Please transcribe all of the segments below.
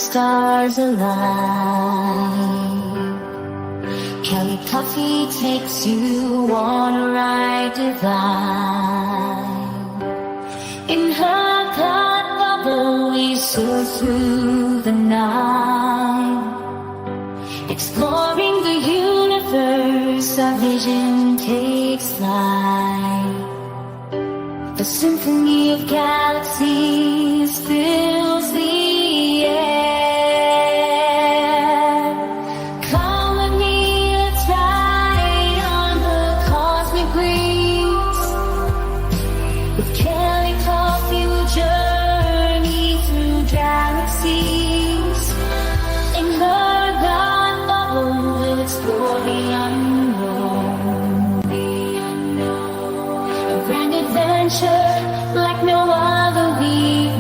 stars align. Kelly Coffee takes you on a ride divine. In her thought bubble we soar through the night, exploring the universe, our vision takes flight. The symphony of galaxies fills the air. Come with me, let's ride on the cosmic breeze. With Kelly Coffee we'll journey through galaxies. In her God bubble we'll explore the unknown, a grand adventure like no other we've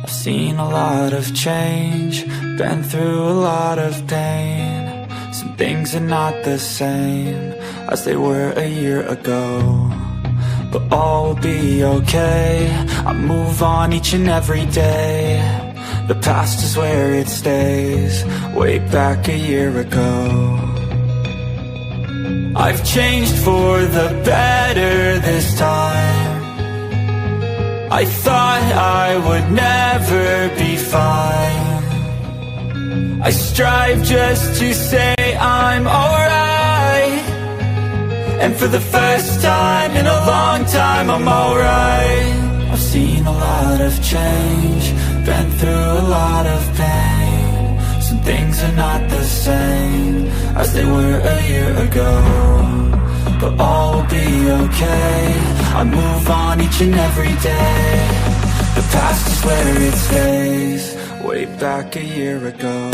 I've seen a lot of change, been through a lot of pain. Some things are not the same as they were a year ago, but all will be okay. I move on each and every day. The past is where it stays, way back a year ago. I've changed for the better this time. I thought I would never be fine. I strive just to say I'm alright, and for the first time in a long time I'm alright. I've seen a lot of change, been through a lot of pain. Some things are not the same as they were a year ago, but all will be okay. I move on each and every day. The past is where it stays, way back a year ago.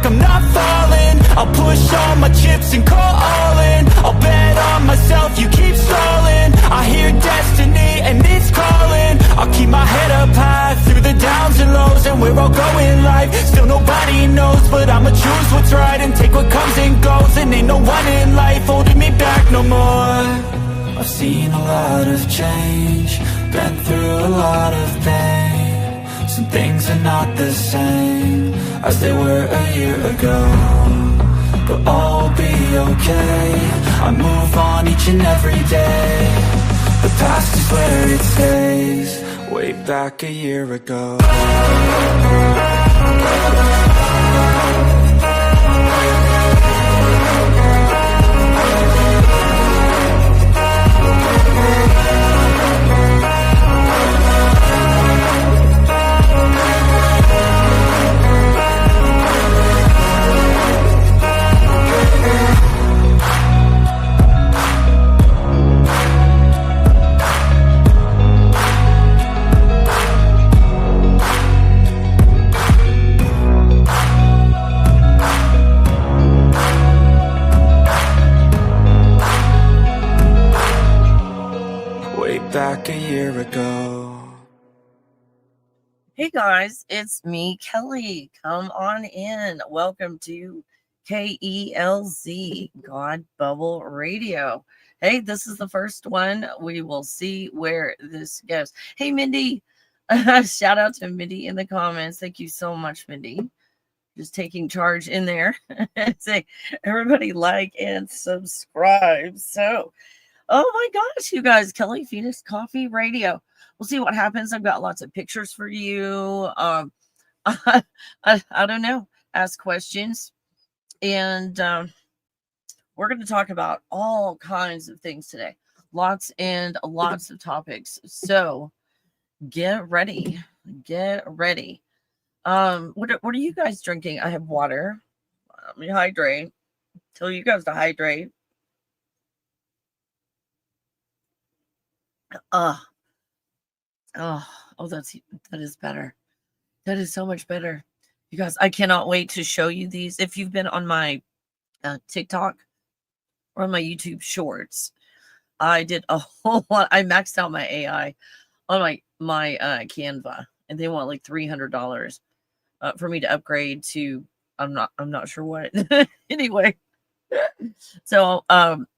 I'm not falling. I'll push all my chips and call all in. I'll bet on myself, you keep stalling. I hear destiny and it's calling. I'll keep my head up high through the downs and lows, and we're all going life. Still nobody knows, but I'ma choose what's right and take what comes and goes. And ain't no one in life holding me back no more. I've seen a lot of change, been through a lot of pain. Some things are not the same as they were a year ago, but all will be okay. I move on each and every day. The past is where it stays, way back a year ago. Back a year ago. Hey guys, it's me, Kelly. Come on in. Welcome to KELZ, God Bubble Radio. Hey, this is the first one. We will see where this goes. Hey, Mindy. Shout out to Mindy in the comments. Thank you so much, Mindy. just taking charge in there. Say, everybody like and subscribe. So, oh my gosh, you guys, Kelly Phoenix Coffee Radio. We'll see what happens. I've got lots of pictures for you. I don't know. Ask questions. And we're going to talk about all kinds of things today. Lots and lots of topics. So get ready. Get ready. What are you guys drinking? I have water. Let me hydrate. Tell you guys to hydrate. Oh, that is better. That is so much better. You guys, I cannot wait to show you these. If you've been on my TikTok or on my YouTube shorts, I did a whole lot. I maxed out my AI on my Canva, and they want like $300 for me to upgrade to. I'm not sure what. Anyway, so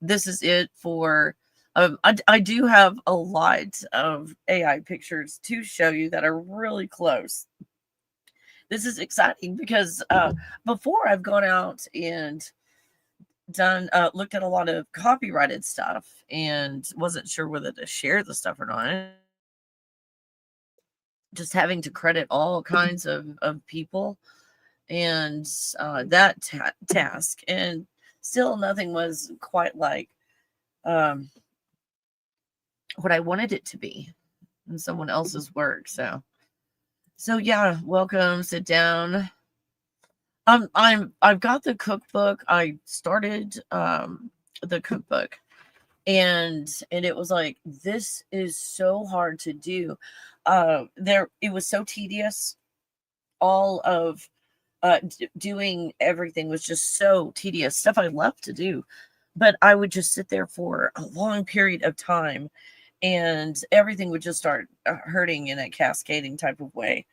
this is it for. I do have a lot of AI pictures to show you that are really close. This is exciting because before I've gone out and done looked at a lot of copyrighted stuff and wasn't sure whether to share the stuff or not. Just having to credit all kinds of people and that task, and still nothing was quite like what I wanted it to be in someone else's work. So yeah, welcome, sit down. I've got the cookbook. I started the cookbook, and it was like, this is so hard to do. It was so tedious. All of doing everything was just so tedious. Stuff I love to do, but I would just sit there for a long period of time, and everything would just start hurting in a cascading type of way.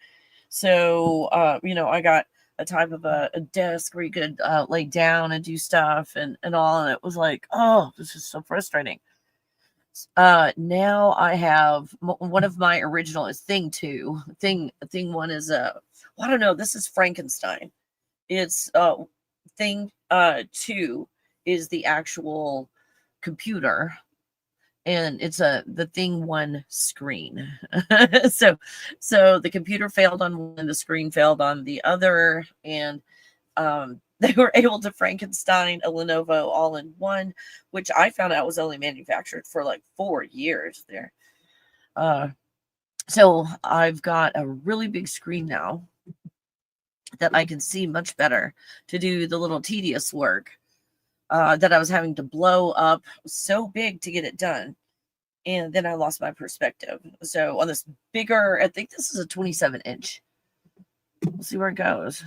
So, I got a type of a desk where you could lay down and do stuff and all. And it was like, oh, this is so frustrating. Now I have one of my original is thing one is I don't know. This is Frankenstein. It's thing 2 is the actual computer, and it's the thing 1 screen. so the computer failed on one, the screen failed on the other, and they were able to Frankenstein a Lenovo all in one, which I found out was only manufactured for like 4 years there. So I've got a really big screen now that I can see much better to do the little tedious work that I was having to blow up so big to get it done. And then I lost my perspective. So on this bigger, I think this is a 27-inch. We'll see where it goes.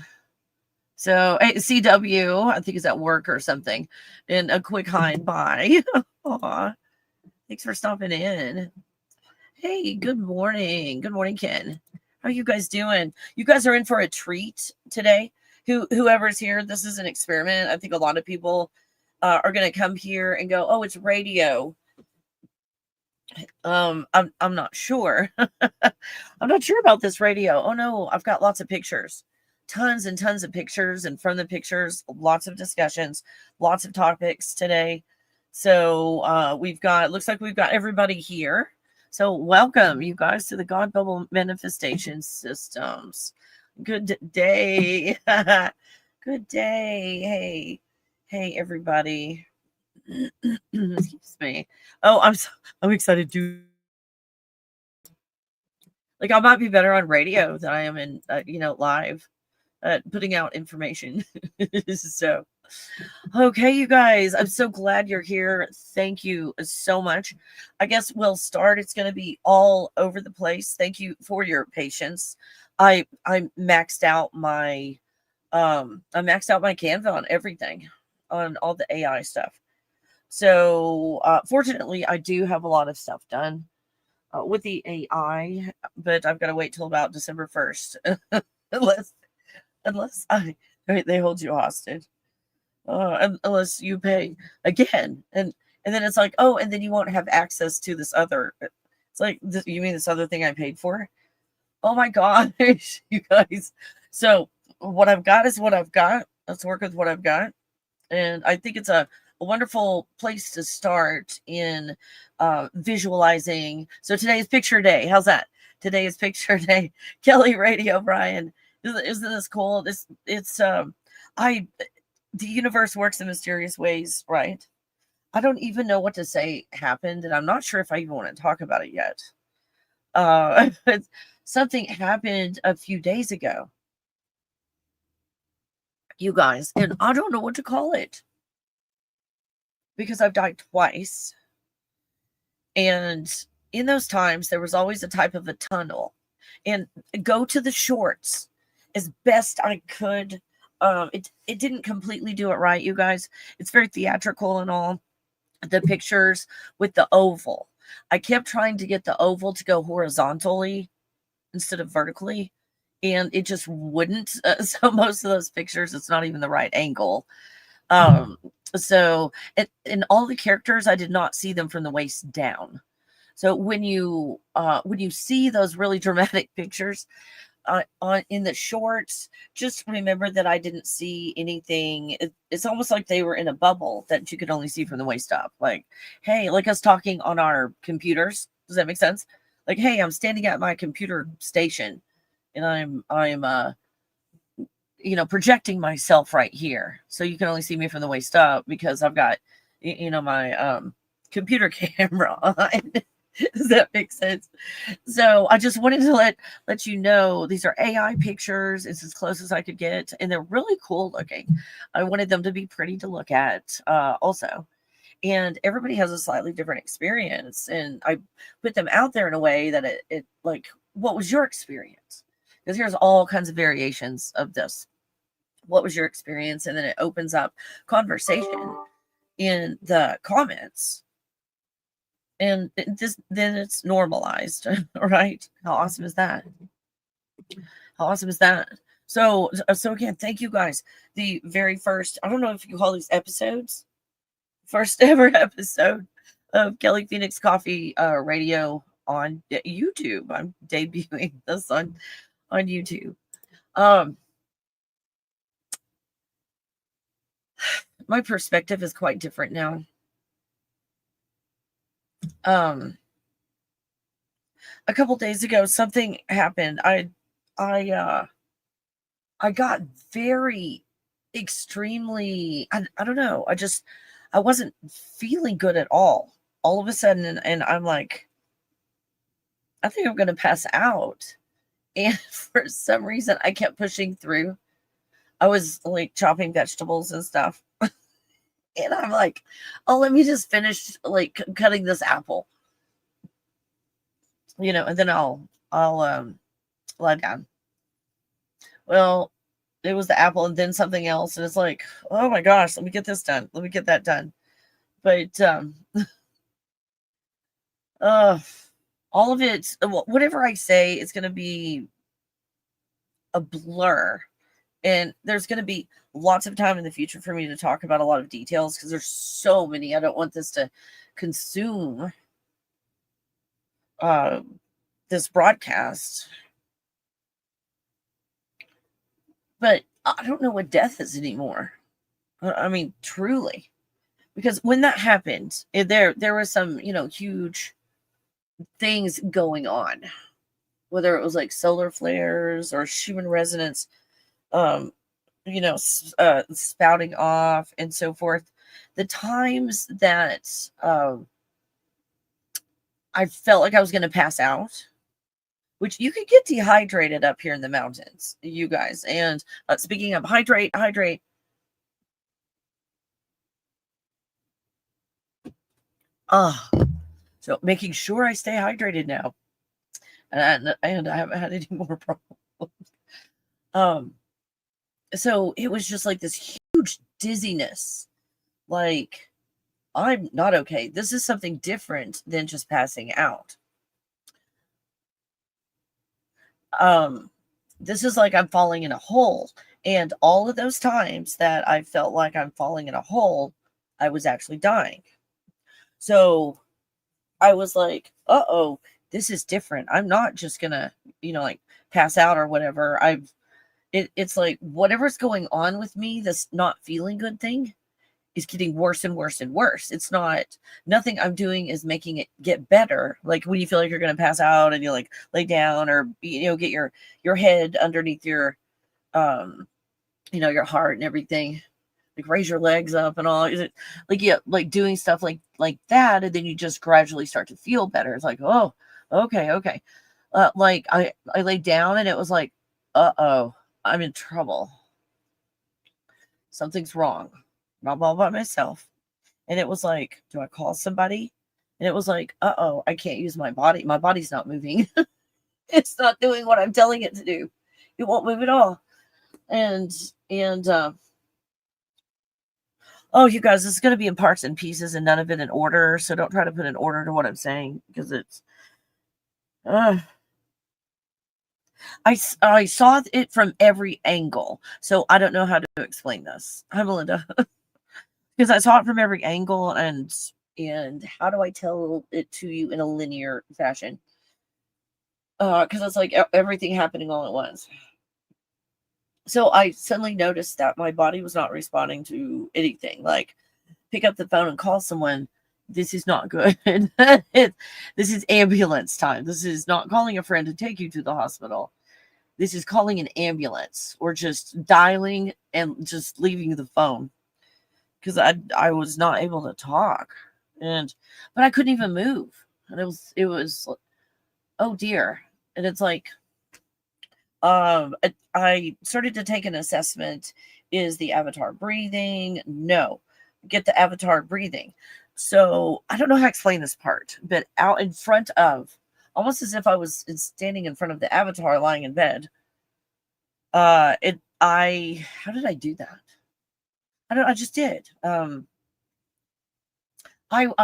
So CW, I think is at work or something. And a quick hi and bye. Aw, thanks for stopping in. Hey, good morning. Good morning, Ken. How are you guys doing? You guys are in for a treat today. Whoever's here, this is an experiment. I think a lot of people are going to come here and go, oh, it's radio. I'm not sure. I'm not sure about this radio. Oh no, I've got lots of pictures. Tons and tons of pictures, and from the pictures, lots of discussions, lots of topics today. So looks like we've got everybody here. So welcome, you guys, to the God Bubble Manifestation Systems. Good day. Good day. Hey, everybody. Excuse me. Oh, I'm excited to. Like, I might be better on radio than I am in, live, putting out information. So, okay, you guys, I'm so glad you're here. Thank you so much. I guess we'll start. It's going to be all over the place. Thank you for your patience. I maxed out my Canva on everything, on all the AI stuff. So fortunately, I do have a lot of stuff done with the AI, but I've got to wait till about December 1st, unless they hold you hostage, unless you pay again, and then it's like, oh, and then you won't have access to this other. It's like, you mean this other thing I paid for? Oh my gosh, you guys. So what I've got is what I've got. Let's work with what I've got. And I think it's a wonderful place to start in visualizing. So today is picture day. How's that? Today is picture day. Kelly Radio, Brian. Isn't this cool? I the universe works in mysterious ways, right? I don't even know what to say happened, and I'm not sure if I even want to talk about it yet. Something happened a few days ago, you guys, and I don't know what to call it because I've died twice. And in those times, there was always a type of a tunnel. And go to the shorts as best I could. It didn't completely do it right, you guys. It's very theatrical and all. The pictures with the oval. I kept trying to get the oval to go horizontally instead of vertically, and it just wouldn't. So most of those pictures, it's not even the right angle. So and all the characters, I did not see them from the waist down. So when you see those really dramatic pictures on in the shorts, just remember that I didn't see anything. It's almost like they were in a bubble that you could only see from the waist up. Like, hey, like us talking on our computers. Does that make sense? Like, hey, I'm standing at my computer station, and I'm projecting myself right here, so you can only see me from the waist up because I've got my computer camera on. Does that make sense? So I just wanted to let you know these are AI pictures. It's as close as I could get, and they're really cool looking. I wanted them to be pretty to look at, also. And everybody has a slightly different experience, and I put them out there in a way that it like, what was your experience? Because here's all kinds of variations of this. What was your experience? And then it opens up conversation in the comments, and then it's normalized. Right? How awesome is that? How awesome is that? So again, thank you guys. The very first, I don't know if you call these episodes, first ever episode of Kelly Phoenix Coffee Radio on YouTube. I'm debuting this on YouTube. My perspective is quite different now. A couple days ago, something happened. I got very extremely, I don't know. I wasn't feeling good at all of a sudden. And I'm like, I think I'm going to pass out. And for some reason, I kept pushing through. I was like chopping vegetables and stuff. And I'm like, oh, let me just finish like cutting this apple, and then I'll lie down. Well, it was the apple and then something else. And it's like, oh my gosh, let me get this done. Let me get that done. But all of it, whatever I say, it's going to be a blur. And there's going to be lots of time in the future for me to talk about a lot of details because there's so many. I don't want this to consume this broadcast. But I don't know what death is anymore. I mean, truly. Because when that happened, there was some, huge things going on. Whether it was like solar flares or Schumann resonance, spouting off and so forth. The times that I felt like I was going to pass out, which you could get dehydrated up here in the mountains, you guys. And speaking of hydrate. So making sure I stay hydrated now. And I haven't had any more problems. So it was just like this huge dizziness. Like, I'm not okay. This is something different than just passing out. This is like I'm falling in a hole. And all of those times that I felt like I'm falling in a hole, I was actually dying. So I was like, this is different. I'm not just gonna, like pass out or whatever. it's like whatever's going on with me, this not feeling good thing is getting worse and worse and worse. It's not, nothing I'm doing is making it get better. Like when you feel like you're going to pass out and you like lay down or, get your head underneath your, your heart and everything, like raise your legs up and all. Is it like, yeah, like doing stuff like that. And then you just gradually start to feel better. It's like, oh, okay. Like I laid down and it was like, uh-oh, I'm in trouble. Something's wrong. I'm all by myself. And it was like, do I call somebody? And it was like, uh-oh, I can't use my body. My body's not moving. It's not doing what I'm telling it to do. It won't move at all. And oh, you guys, this is going to be in parts and pieces and none of it in order. So don't try to put an order to what I'm saying because it's, I saw it from every angle. So I don't know how to explain this. Hi, Melinda. Because I saw it from every angle and how do I tell it to you in a linear fashion? Because it's like everything happening all at once. So I suddenly noticed that my body was not responding to anything. Like pick up the phone and call someone. This is not good. This is ambulance time. This is not calling a friend to take you to the hospital. This is calling an ambulance or just dialing and just leaving the phone. Because I was not able to talk. But I couldn't even move. And it was oh dear. And it's like I started to take an assessment. Is the avatar breathing? No. Get the avatar breathing. So I don't know how to explain this part, but out in front of, almost as if I was standing in front of the avatar lying in bed. How did I do that? I just did. I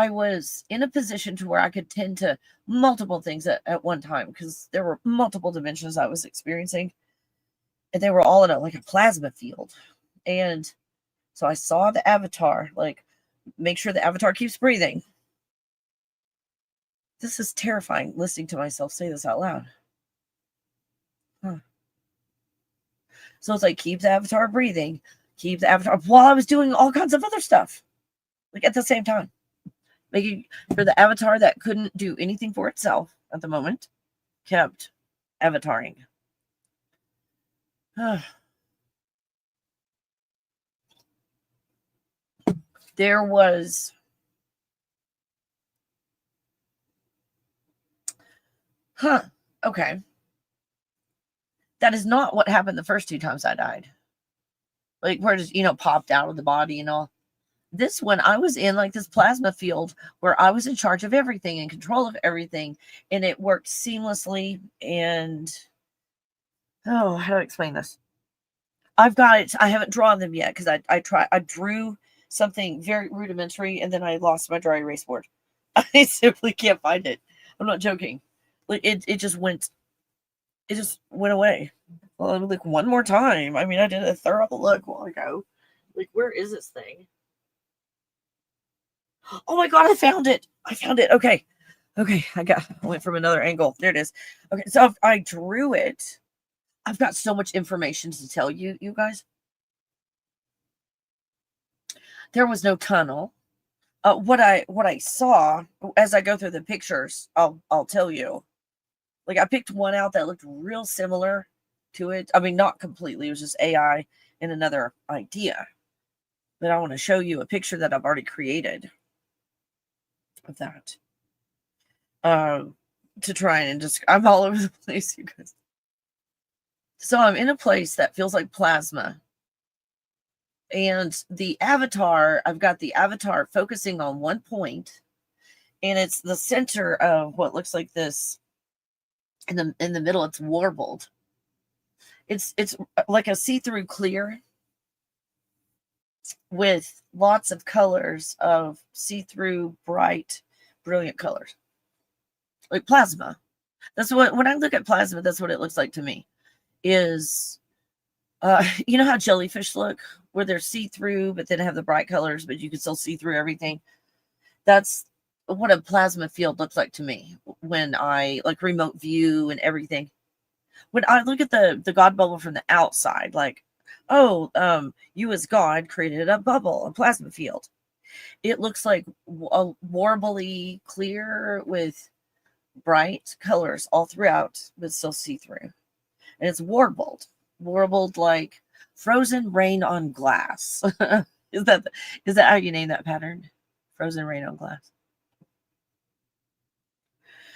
was in a position to where I could tend to multiple things at one time because there were multiple dimensions I was experiencing and they were all in like a plasma field. And so I saw the avatar, like make sure the avatar keeps breathing. This is terrifying listening to myself say this out loud. So it's like, keep the avatar breathing, keep the avatar, while I was doing all kinds of other stuff, like at the same time. Making sure the avatar that couldn't do anything for itself at the moment kept avataring. There was okay. That is not what happened the first two times I died. Like where it just, popped out of the body and all. This one, I was in like this plasma field where I was in charge of everything and control of everything. And it worked seamlessly. And how do I explain this? I've got it. I haven't drawn them yet because I drew something very rudimentary and then I lost my dry erase board. I simply can't find it. I'm not joking. Like it just went away. Well, I'm like one more time. I mean, I did a thorough look a while ago. Like, where is this thing? Oh my god, I found it. Okay. I went from another angle. There it is. Okay, so if I drew it, I've got so much information to tell you guys. There was no tunnel. What I saw as I go through the pictures, I'll tell you. Like I picked one out that looked real similar to it. I mean, not completely. It was just AI and another idea. But I want to show you a picture that I've already created of that. To try and just, I'm all over the place, you guys. So I'm in a place that feels like plasma. And the avatar, I've got the avatar focusing on one point, and it's the center of what looks like this. In the middle, it's warbled. It's like a see-through clear with lots of colors of see-through, bright, brilliant colors. Like plasma. That's what, when I look at plasma, that's what it looks like to me. Is you know how jellyfish look, where they're see-through, but then have the bright colors, but you can still see through everything. That's what a plasma field looks like to me when I like remote view and everything. when I look at the God bubble from the outside, like, oh, you as God created a bubble, a plasma field. It looks like a warbly clear with bright colors all throughout, but still see through. And it's warbled like frozen rain on glass. is that how you name that pattern? Frozen rain on glass.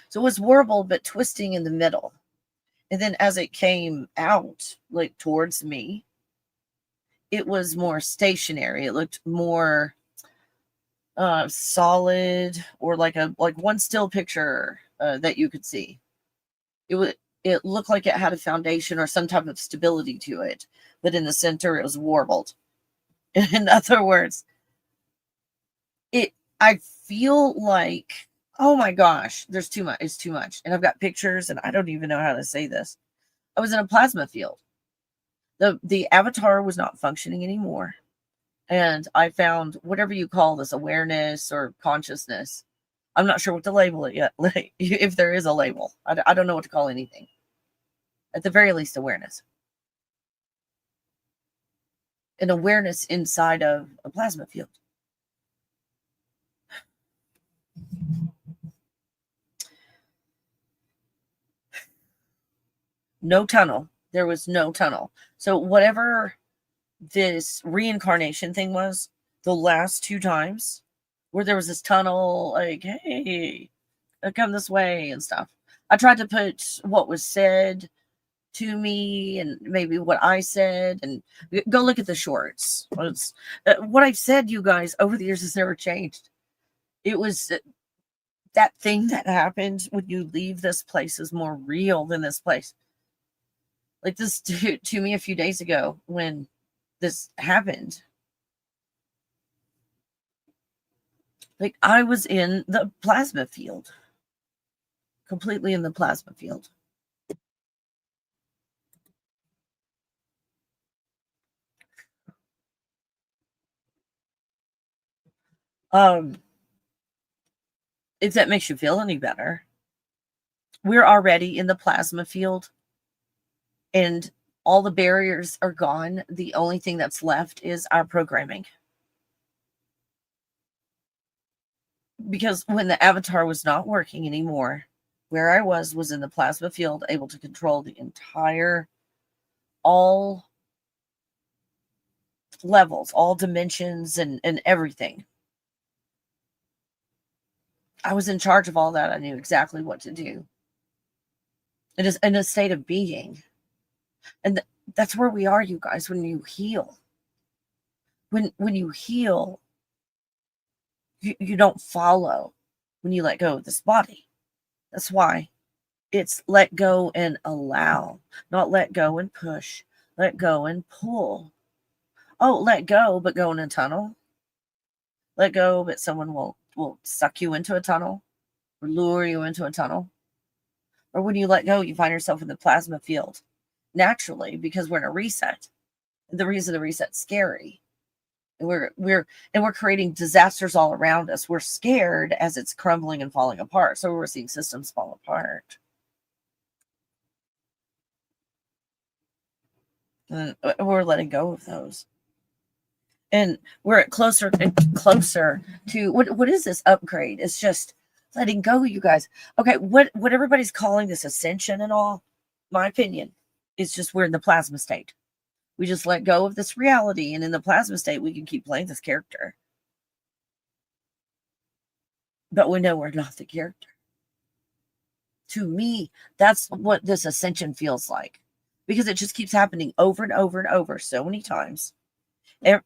So it was warbled but twisting in the middle. And then as it came out, like towards me, it was more stationary. It looked more solid, or like one still picture that you could see. It looked like it had a foundation or some type of stability to it, but in the center it was warbled. In other words, I feel like, oh my gosh, there's too much. It's too much. And I've got pictures and I don't even know how to say this. I was in a plasma field. The avatar was not functioning anymore. And I found whatever you call this, awareness or consciousness. I'm not sure what to label it yet. If there is a label, I don't know what to call anything. At the very least, awareness. An awareness inside of a plasma field. No tunnel. There was no tunnel. So whatever this reincarnation thing was, the last 2 times where there was this tunnel, like, hey, come this way and stuff. I tried to put what was said to me and maybe what I said, and go look at the shorts. What I've said, you guys, over the years has never changed. It was that thing that happened when you leave this place is more real than this place. Like this to me a few days ago when this happened. Like I was in the plasma field. Completely in the plasma field. If that makes you feel any better, we're already in the plasma field and all the barriers are gone. The only thing that's left is our programming. Because when the avatar was not working anymore, where I was in the plasma field, able to control the entire, all levels, all dimensions, and everything. I was in charge of all that. I knew exactly what to do. It is in a state of being. And that's where we are, you guys, when you heal. When you heal, you don't follow when you let go of this body. That's why it's let go and allow, not let go and push, let go and pull. Oh, let go, but go in a tunnel. Let go, but someone will suck you into a tunnel or lure you into a tunnel. Or when you let go, you find yourself in the plasma field naturally because we're in a reset. The reason the reset's scary. And we're creating disasters all around us. We're scared as it's crumbling and falling apart. So we're seeing systems fall apart. And we're letting go of those. And we're closer and closer to what is this upgrade? It's just letting go, you guys. Okay, what everybody's calling this ascension and all, my opinion, is just we're in the plasma state. We just let go of this reality, and in the plasma state, we can keep playing this character. But we know we're not the character. To me, that's what this ascension feels like. Because it just keeps happening over and over and over so many times.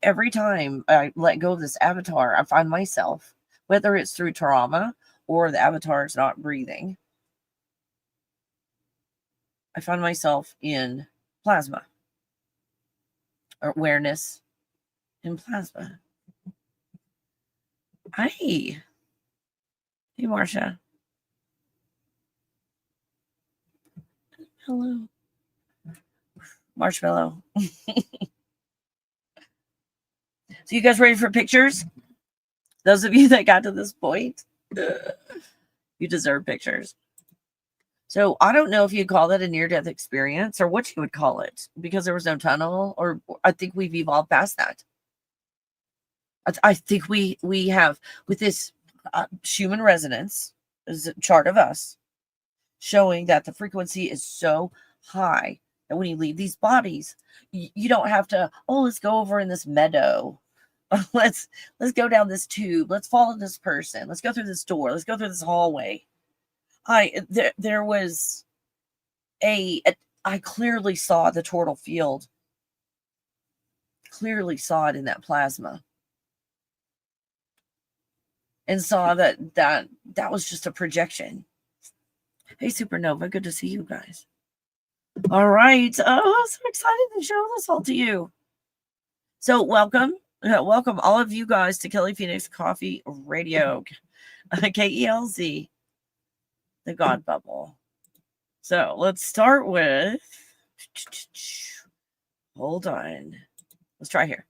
Every time I let go of this avatar, I find myself, whether it's through trauma or the avatar is not breathing, I find myself in plasma. Awareness in plasma. Hi. Hey, Marcia. Hello. Marshmallow. So you guys ready for pictures? Those of you that got to this point, you deserve pictures. So I don't know if you'd call that a near-death experience or what you would call it, because there was no tunnel, or I think we've evolved past that. I think we have, with this Schumann resonance, is a chart of us showing that the frequency is so high that when you leave these bodies, you don't have to, oh, let's go over in this meadow. let's go down this tube. Let's follow this person. Let's go through this door. Let's go through this hallway. There was I clearly saw the total field. Clearly saw it in that plasma. And saw that was just a projection. Hey, Supernova, good to see you guys. All right. Oh, I'm so excited to show this all to you. So welcome all of you guys to Kelly Phoenix Coffee Radio, KELZ, the God Bubble. So let's start with, hold on. Let's try here.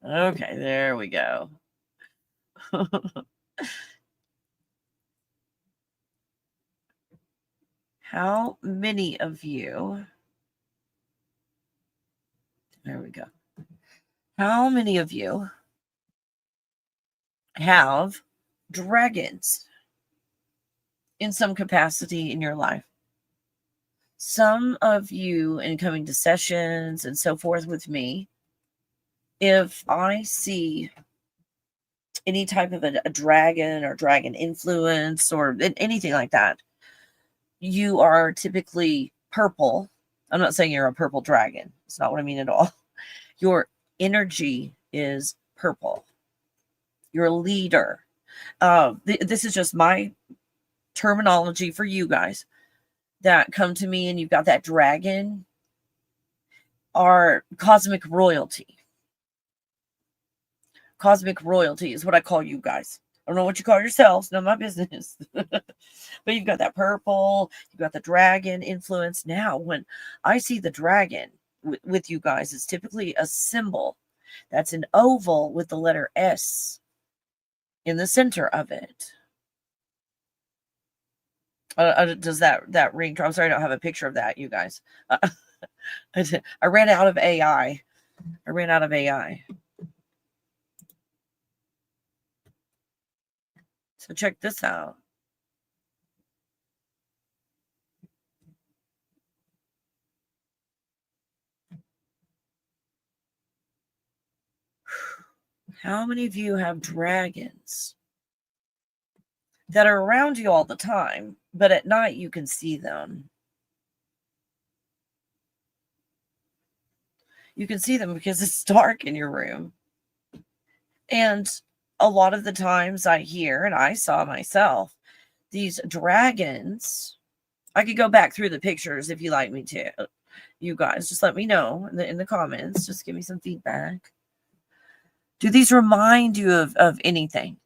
Okay, there we go. How many of you, there we go. How many of you have dragons in some capacity in your life? Some of you, in coming to sessions and so forth with me, if I see any type of a dragon or dragon influence or anything like that, you are typically purple. I'm not saying you're a purple dragon. It's not what I mean at all. Your energy is purple. You're a leader. This is just my terminology for you guys that come to me and you've got that dragon, are cosmic royalty. Cosmic royalty is what I call you guys. I don't know what you call yourselves. None of my business. But you've got that purple. You've got the dragon influence. Now, when I see the dragon with you guys, it's typically a symbol that's an oval with the letter S in the center of it. Does that ring? I'm sorry, I don't have a picture of that, you guys. I ran out of AI. So check this out. How many of you have dragons that are around you all the time, but at night you can see them? You can see them because it's dark in your room. And a lot of the times I hear, and I saw myself, these dragons. I could go back through the pictures if you like me to. You guys, just let me know in the comments. Just give me some feedback. Do these remind you of anything?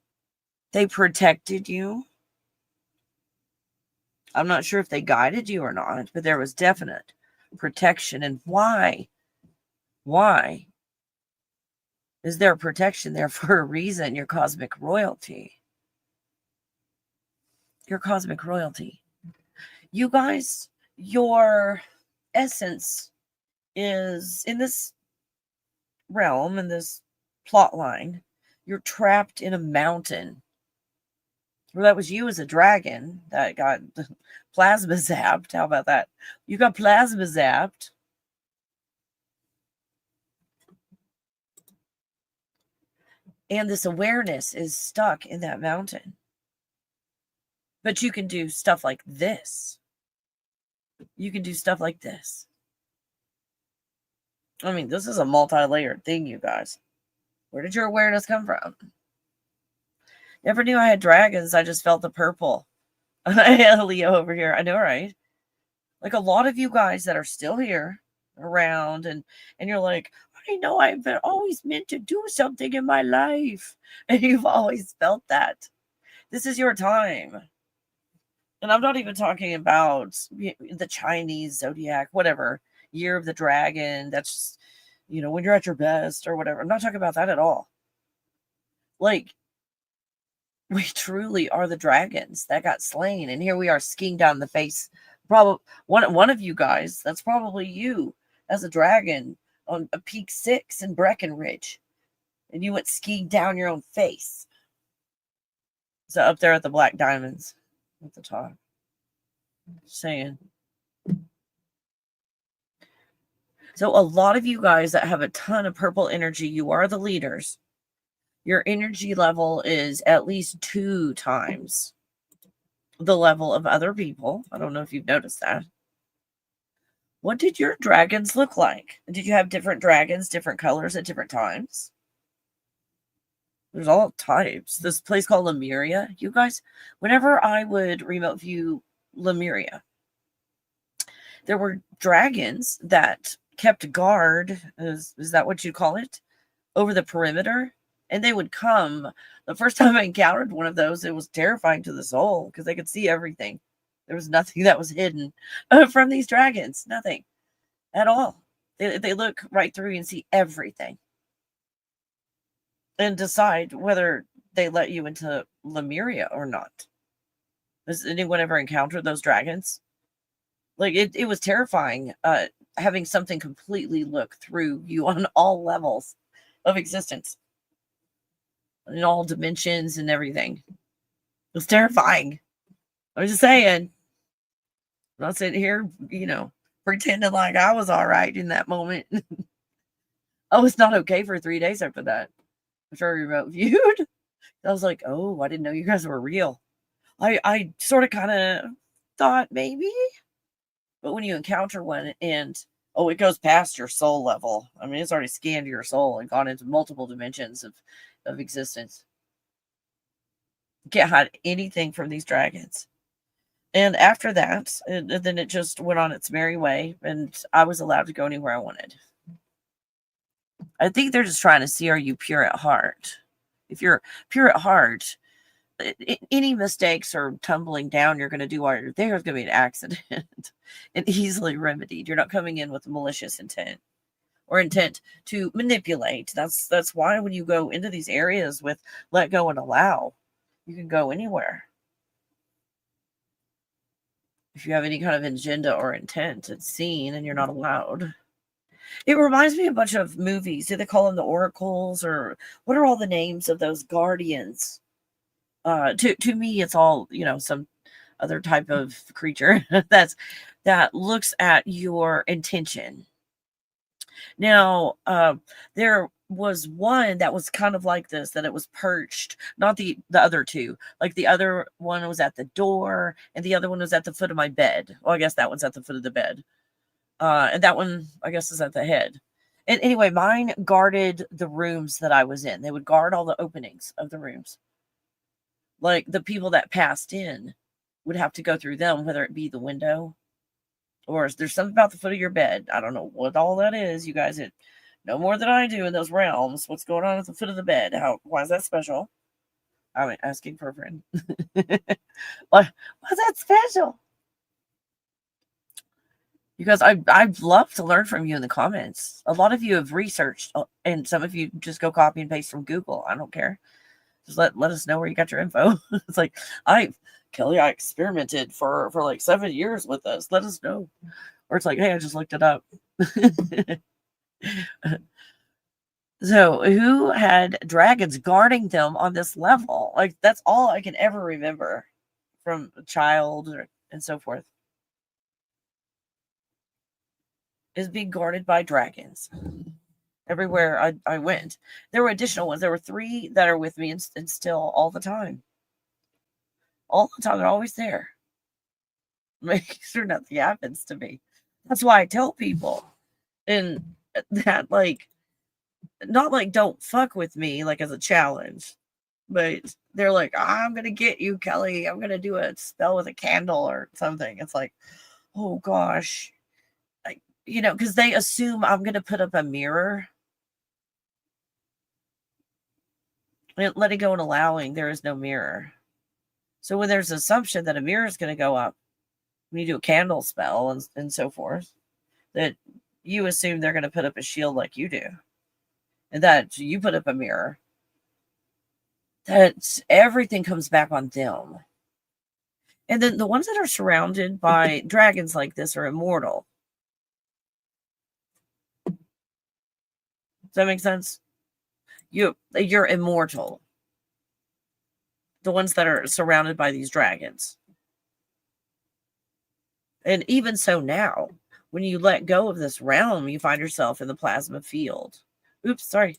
They protected you. I'm not sure if they guided you or not, but there was definite protection. And why? Why is there protection there? For a reason. Your cosmic royalty. Your cosmic royalty. You guys, your essence is in this realm, in this plot line. You're trapped in a mountain. Well, that was you as a dragon that got plasma zapped. How about that? You got plasma zapped. And this awareness is stuck in that mountain. But you can do stuff like this. You can do stuff like this. I mean, this is a multi-layered thing, you guys. Where did your awareness come from? Never knew I had dragons. I just felt the purple. Leo over here. I know, right? Like a lot of you guys that are still here around and you're like, I know I've been always meant to do something in my life. And you've always felt that. This is your time. And I'm not even talking about the Chinese zodiac, whatever, year of the dragon. That's just, when you're at your best or whatever. I'm not talking about that at all. Like, We truly are the dragons that got slain. And here we are skiing down the face. Probably one of you guys, that's probably you as a dragon on a peak 6 in Breckenridge. And you went skiing down your own face. So up there at the Black Diamonds at the top. Just saying. So a lot of you guys that have a ton of purple energy, you are the leaders. Your energy level is at least 2 times the level of other people. I don't know if you've noticed that. What did your dragons look like? Did you have different dragons, different colors at different times? There's all types. This place called Lemuria. You guys, whenever I would remote view Lemuria, there were dragons that kept guard, is that what you call it, over the perimeter? And they would come. The first time I encountered one of those, it was terrifying to the soul because they could see everything. There was nothing that was hidden from these dragons. Nothing at all. They look right through and see everything and decide whether they let you into Lemuria or not. Has anyone ever encountered those dragons? Like, it was terrifying having something completely look through you on all levels of existence. In all dimensions and everything. It was terrifying. I was just saying. I'm not sitting here, pretending like I was all right in that moment. I was not okay for 3 days after that. After I remote viewed. I was like, oh, I didn't know you guys were real. I sort of kind of thought maybe. But when you encounter one and, it goes past your soul level. I mean, it's already scanned your soul and gone into multiple dimensions of existence. You can't hide anything from these dragons. And after that, then it just went on its merry way, and I was allowed to go anywhere I wanted. I think they're just trying to see, are you pure at heart? If you're pure at heart, any mistakes or tumbling down you're going to do while you're there is going to be an accident and easily remedied. You're not coming in with malicious intent or intent to manipulate. That's why when you go into these areas with let go and allow, you can go anywhere. If you have any kind of agenda or intent, it's seen and you're not allowed. It reminds me of a bunch of movies. Do they call them the oracles, or what are all the names of those guardians? To me, it's all, some other type of creature that looks at your intention. Now, there was one that was kind of like this, that it was perched, not the other two. Like the other one was at the door, and the other one was at the foot of my bed. Well, I guess that one's at the foot of the bed. And that one, I guess, is at the head. And anyway, mine guarded the rooms that I was in. They would guard all the openings of the rooms. Like the people that passed in would have to go through them, whether it be the window or there's something about the foot of your bed. I don't know what all that is. You guys know more than I do in those realms. What's going on at the foot of the bed? Why is that special? I'm asking for a friend. What's that special? Because I'd love to learn from you in the comments. A lot of you have researched, and some of you just go copy and paste from Google. I don't care. Just let us know where you got your info. It's like, Kelly, I experimented for like 7 years with this. Let us know. Or it's like, hey, I just looked it up. So who had dragons guarding them on this level? Like, that's all I can ever remember from a child and so forth. Is being guarded by dragons. Everywhere I went. There were additional ones. There were 3 that are with me and still all the time. All the time. They're always there. Making sure nothing happens to me. That's why I tell people. And that, like, not like don't fuck with me, like as a challenge. But they're like, I'm going to get you, Kelly. I'm going to do a spell with a candle or something. It's like, oh gosh. Because they assume I'm going to put up a mirror. Letting go and allowing, there is no mirror. So when there's assumption that a mirror is going to go up, when you do a candle spell and so forth, that you assume they're going to put up a shield like you do. And that you put up a mirror. that everything comes back on them. And then the ones that are surrounded by dragons like this are immortal. Does that make sense? You're immortal. The ones that are surrounded by these dragons. And even so now, when you let go of this realm, you find yourself in the plasma field. Oops, sorry.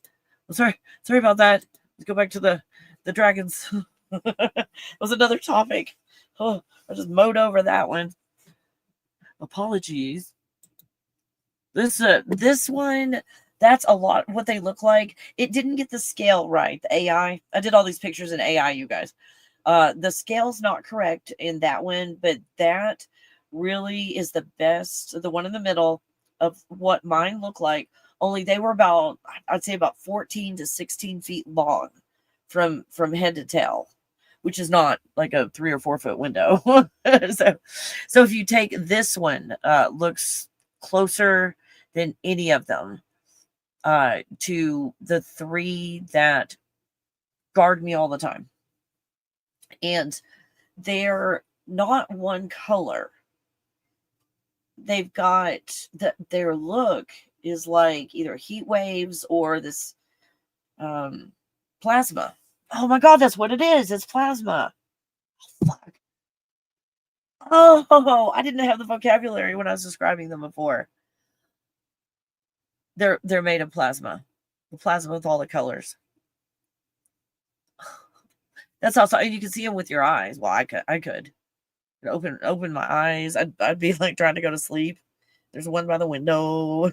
Sorry about that. Let's go back to the dragons. That was another topic. Oh, I just mowed over that one. Apologies. This one, that's a lot what they look like. It didn't get the scale right. The AI. I did all these pictures in AI, you guys. The scale's not correct in that one, but that really is the best. The one in the middle of what mine look like. Only they were about, I'd say about 14 to 16 feet long from head to tail, which is not like a 3 or 4 foot window. so if you take this one, looks closer than any of them to the 3 that guard me all the time. And they're not one color. They've got their look is like either heat waves or this plasma. Oh my God, that's what it is. It's plasma. Oh, fuck. Oh, I didn't have the vocabulary when I was describing them before. They're made of plasma. The plasma with all the colors. That's also, you can see them with your eyes. Well, I could open my eyes. I'd be like trying to go to sleep. There's one by the window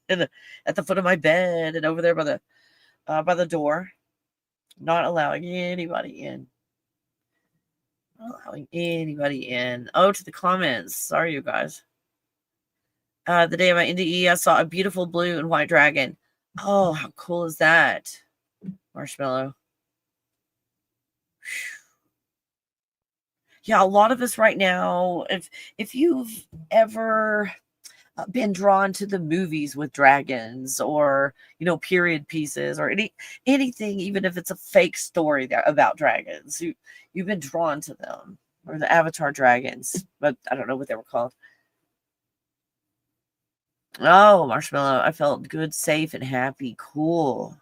and at the foot of my bed and over there by the door, not allowing anybody in. Not allowing anybody in. Oh, to the comments. Sorry, you guys. The day of my NDE, I saw a beautiful blue and white dragon. Oh, how cool is that? Marshmallow. Yeah, a lot of us right now, if you've ever been drawn to the movies with dragons or, period pieces or anything, even if it's a fake story about dragons, you've been drawn to them, or the Avatar dragons, but I don't know what they were called. Oh, Marshmallow, I felt good, safe, and happy. Cool.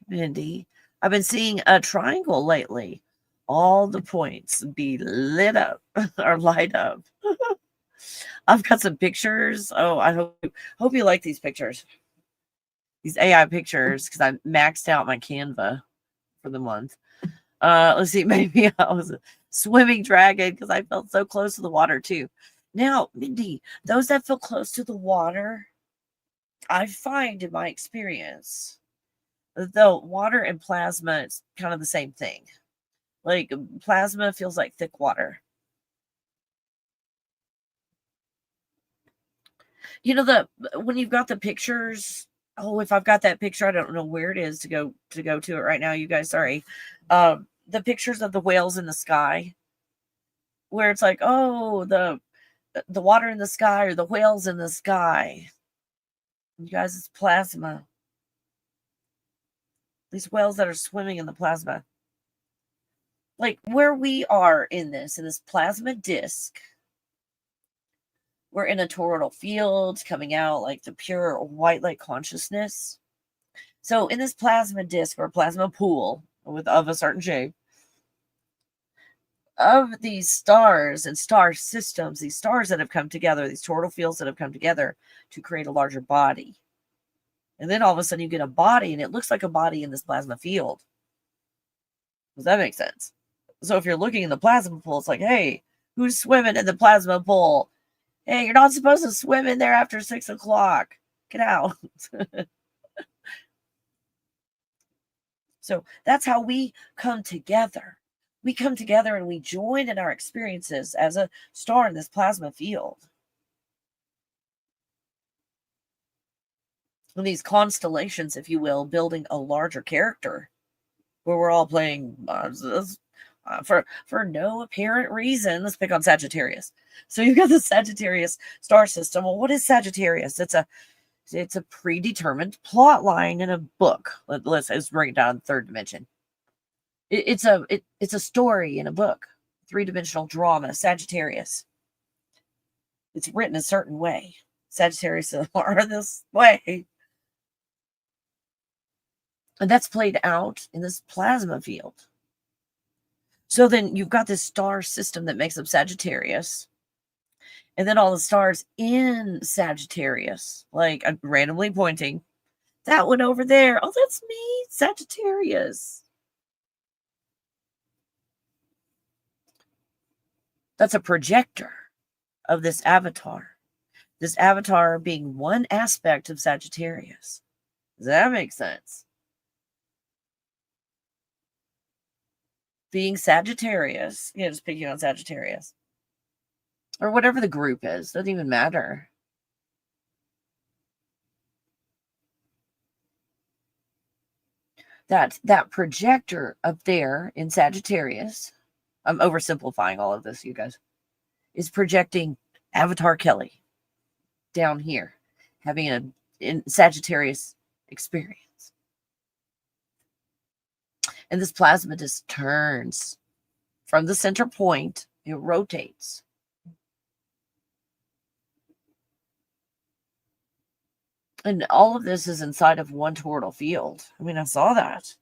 Mindy, I've been seeing a triangle lately. All the points be lit up or light up. I've got some pictures. Oh, I hope you like these pictures. These AI pictures, because I maxed out my Canva for the month. Let's see, maybe I was a swimming dragon because I felt so close to the water too. Now, Mindy, those that feel close to the water, I find in my experience, though water and plasma, it's kind of the same thing. Like plasma feels like thick water. When you've got the pictures, if I've got that picture, I don't know where it is to go to it right now, you guys, sorry. The pictures of the whales in the sky, where it's like, oh, the water in the sky or the whales in the sky. You guys, it's plasma. These whales that are swimming in the plasma. Like where we are in this plasma disc, we're in a toroidal field coming out like the pure white light consciousness. So in this plasma disc or plasma pool of a certain shape, of these stars and star systems, these stars that have come together, these toroidal fields that have come together to create a larger body. And then all of a sudden you get a body and it looks like a body in this plasma field. Does that make sense? So if you're looking in the plasma pool, it's like, hey, who's swimming in the plasma pool? Hey, you're not supposed to swim in there after 6 o'clock. Get out. So that's how we come together. We come together and we join in our experiences as a star in this plasma field. And these constellations, if you will, building a larger character where we're all playing for no apparent reason. Let's pick on Sagittarius. So you've got the Sagittarius star system. Well, what is Sagittarius? It's It's a predetermined plot line in a book. Let's bring it down to third dimension. It's a story in a book. Three-dimensional drama, Sagittarius. It's written a certain way. Sagittarius are this way. And that's played out in this plasma field. So then you've got this star system that makes up Sagittarius. And then all the stars in Sagittarius, like I'm randomly pointing, that one over there. Oh, that's me, Sagittarius. That's a projector of this avatar. This avatar being one aspect of Sagittarius. Does that make sense? Being Sagittarius, just picking on Sagittarius. Or whatever the group is. Doesn't even matter. That projector up there in Sagittarius, I'm oversimplifying all of this, you guys, is projecting Avatar Kelly down here, having in Sagittarius experience. And this plasma just turns from the center point, it rotates. And all of this is inside of one toroidal field. I mean, I saw that.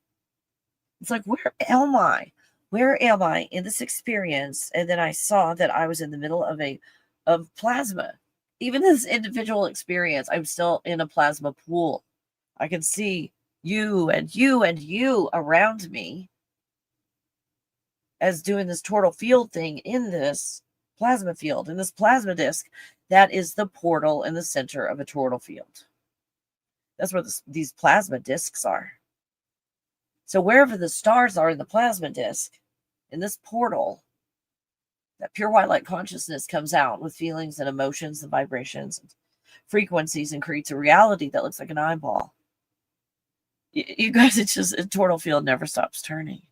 It's like, where am I? Where am I in this experience? And then I saw that I was in the middle of plasma. Even this individual experience, I'm still in a plasma pool. I can see you and you and you around me as doing this toroidal field thing in this plasma field, in this plasma disk. That is the portal in the center of a toroidal field. That's where these plasma disks are. So wherever the stars are in the plasma disk, in this portal, that pure white light consciousness comes out with feelings and emotions and vibrations and frequencies and creates a reality that looks like an eyeball. You guys, it's just a toroidal field never stops turning.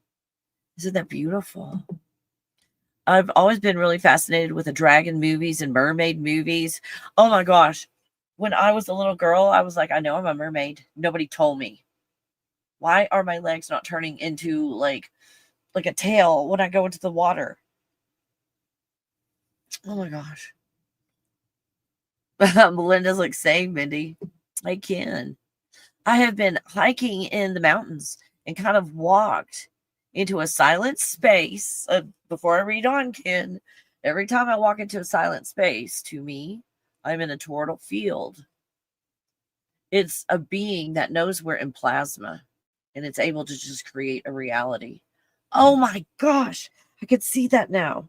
Isn't that beautiful? I've always been really fascinated with the dragon movies and mermaid movies. Oh my gosh. When I was a little girl, I was like, I know I'm a mermaid. Nobody told me. Why are my legs not turning into like a tail when I go into the water? Oh my gosh. Melinda's like saying, Mindy, I can. I have been hiking in the mountains and kind of walked into a silent space. Before I read on, Ken, every time I walk into a silent space, to me, I'm in a toroidal field. It's a being that knows we're in plasma and it's able to just create a reality. Oh my gosh, I can see that now.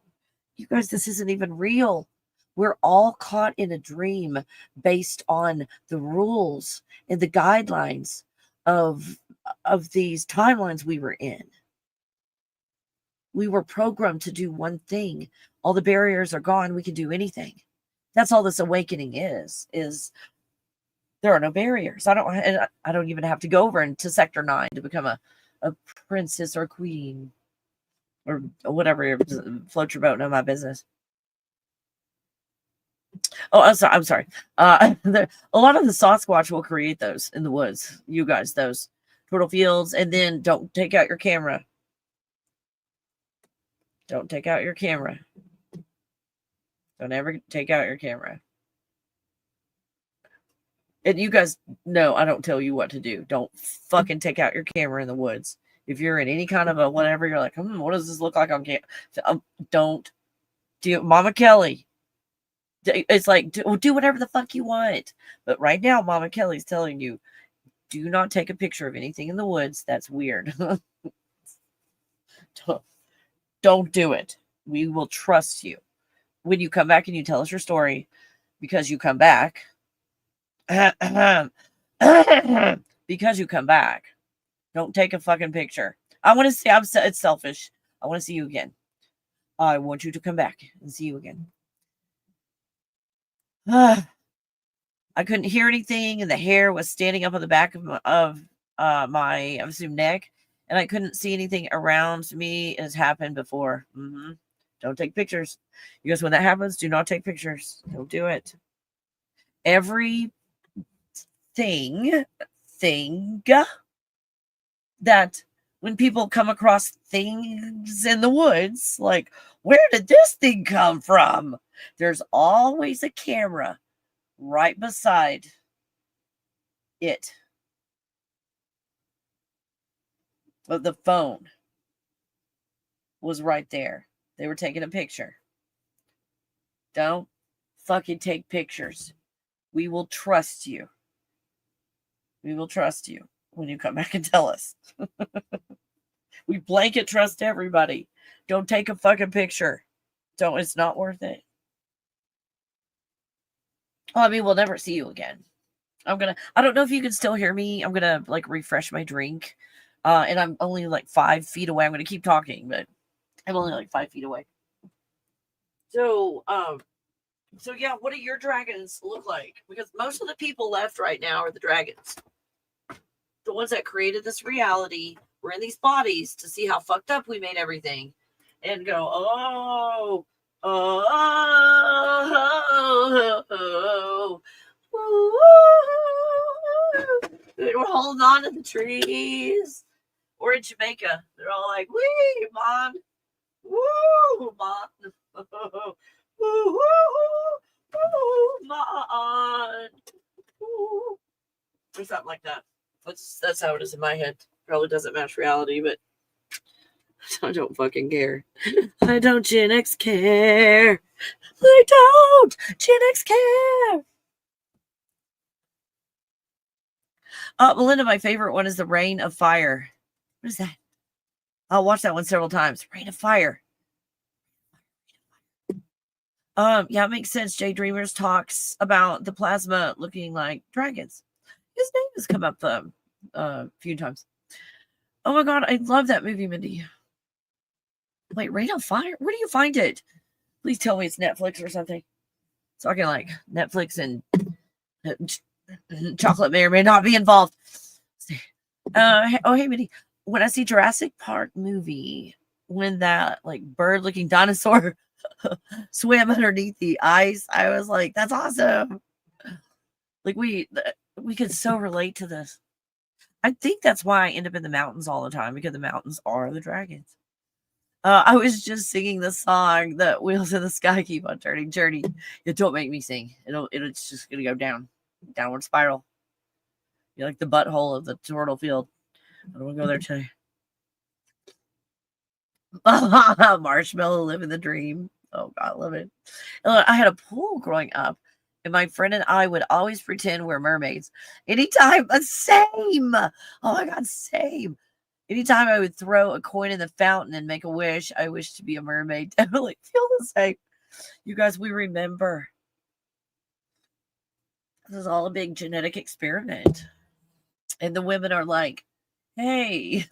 You guys, this isn't even real. We're all caught in a dream based on the rules and the guidelines of these timelines we were in. We were programmed to do one thing. All the barriers are gone. We can do anything. That's all this awakening is there are no barriers. I don't even have to go over into Sector 9 to become a princess or queen or whatever. Float your boat, know my business. Oh, I'm sorry. A lot of the Sasquatch will create those in the woods. You guys, those toroidal fields. And then don't take out your camera. Don't take out your camera. Don't ever take out your camera. And you guys know I don't tell you what to do. Don't fucking take out your camera in the woods. If you're in any kind of a whatever, you're like, what does this look like on camera? Don't do Mama Kelly. It's like, do whatever the fuck you want. But right now, Mama Kelly's telling you, do not take a picture of anything in the woods. That's weird. Don't do it. We will trust you. When you come back and you tell us your story, because you come back, because you come back, don't take a fucking picture. I want to see, it's selfish. I want to see you again. I want you to come back and see you again. I couldn't hear anything, and the hair was standing up on the back of my, I assume, neck, and I couldn't see anything around me. It has happened before. Don't take pictures. You guys, when that happens, do not take pictures. Don't do it. Every thing that when people come across things in the woods, like, where did this thing come from? There's always a camera right beside it. But the phone was right there. They were taking a picture. Don't fucking take pictures. We will trust you. We will trust you when you come back and tell us. We blanket trust everybody. Don't take a fucking picture. It's not worth it. Oh, I mean, we'll never see you again. I don't know if you can still hear me. I'm gonna like refresh my drink. And I'm only like 5 feet away. I'm gonna keep talking, but I'm only like 5 feet away. So yeah, what do your dragons look like? Because most of the people left right now are the dragons. The ones that created this reality. We're in these bodies to see how fucked up we made everything. And go, we're holding on to the trees. Or in Jamaica, they're all like, wee, man. Woo, man. Woo, woo, woo, man. Woo. Or something like that. That's how it is in my head. Probably doesn't match reality, but I don't fucking care. I don't Gen X care. I don't Gen X care. Melinda, my favorite one is the Rain of Fire. What is that? I'll watch that one several times. Rain of Fire. Yeah, it makes sense. Jay Dreamers talks about the plasma looking like dragons. His name has come up a few times. Oh my god, I love that movie, Mindy. Wait, Rain of Fire? Where do you find it? Please tell me it's Netflix or something. So I can like Netflix and chocolate may or may not be involved. Hey Mindy, when I see Jurassic Park movie, when that like bird looking dinosaur swam underneath the ice, I was like, that's awesome. Like we could so relate to this. I think that's why I end up in the mountains all the time, because the mountains are the dragons. I was just singing the song that Wheels in the Sky Keep on Turning Journey. Don't make me sing. It's just gonna go downward spiral. You're like the butthole of the turtle field. I don't want to go there today. Marshmallow living the dream. Oh God, I love it. I had a pool growing up, and my friend and I would always pretend we're mermaids. Anytime, same. Oh my God, same. Anytime I would throw a coin in the fountain and make a wish, I wish to be a mermaid. I really feel the same. You guys, we remember. This is all a big genetic experiment. And the women are like, hey,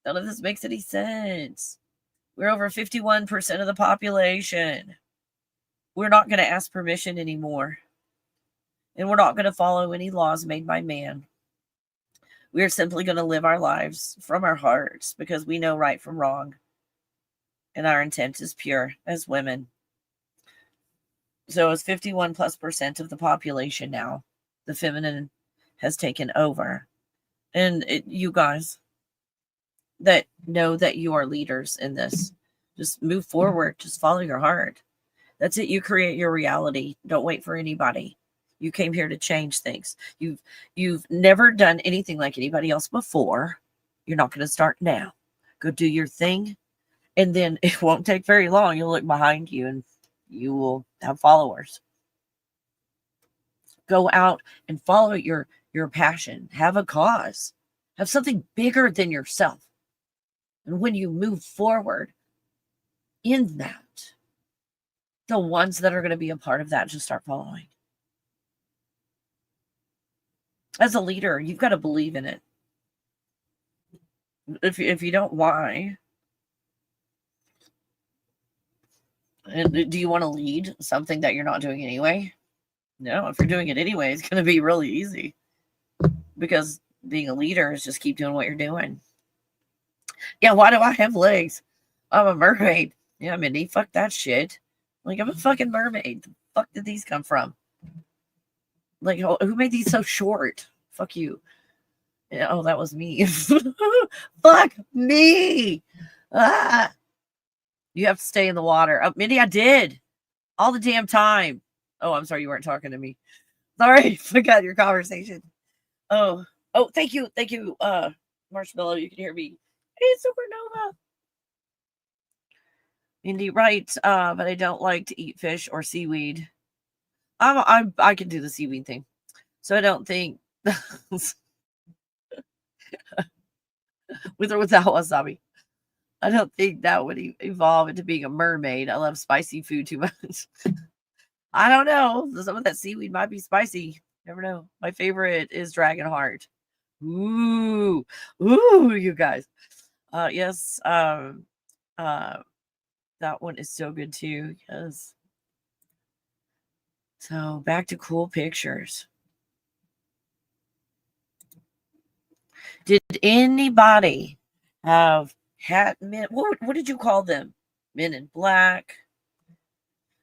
none of this makes any sense. We're over 51% of the population. We're not going to ask permission anymore. And we're not going to follow any laws made by man. We're simply going to live our lives from our hearts because we know right from wrong. And our intent is pure as women. So it's 51+% of the population now. The feminine has taken over. And you guys that know that you are leaders in this, just move forward. Just follow your heart. That's it. You create your reality. Don't wait for anybody. You came here to change things. You've never done anything like anybody else before. You're not going to start now. Go do your thing. And then it won't take very long. You'll look behind you and you will have followers. Go out and follow your passion. Have a cause. Have something bigger than yourself. And when you move forward in that, the ones that are going to be a part of that just start following. As a leader, you've got to believe in it. If you don't, why? And do you want to lead something that you're not doing anyway? No, if you're doing it anyway, it's going to be really easy. Because being a leader is just keep doing what you're doing. Yeah, why do I have legs? I'm a mermaid. Yeah, Mindy, fuck that shit. Like, I'm a fucking mermaid. The fuck did these come from? Like, who made these so short? Fuck you. Yeah, oh, that was me. Fuck me. Ah, you have to stay in the water. Oh, Mindy, I did all the damn time. Oh, I'm sorry, you weren't talking to me. Sorry, forgot your conversation. Oh, thank you, Marshmallow. You can hear me. Hey, Supernova. Mindy, right? But I don't like to eat fish or seaweed. I can do the seaweed thing, so I don't think with or without wasabi. I don't think that would evolve into being a mermaid. I love spicy food too much. I don't know. Some of that seaweed might be spicy. Never know. My favorite is dragon heart. Ooh, you guys. Yes. Uh, that one is so good too. Yes. So back to cool pictures. Did anybody have hat men? What did you call them? Men in black.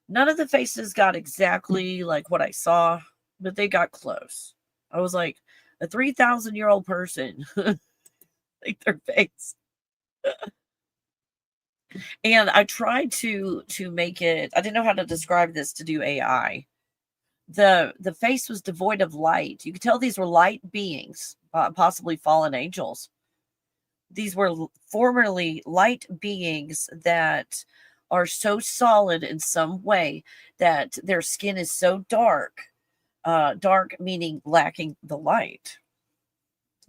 None of the faces got exactly like what I saw, but they got close. I was like a 3,000-year-old person, like their face. And I tried to make it. I didn't know how to describe this to do AI. The face was devoid of light. You could tell these were light beings, possibly fallen angels. These were formerly light beings that are so solid in some way that their skin is so dark, dark meaning lacking the light.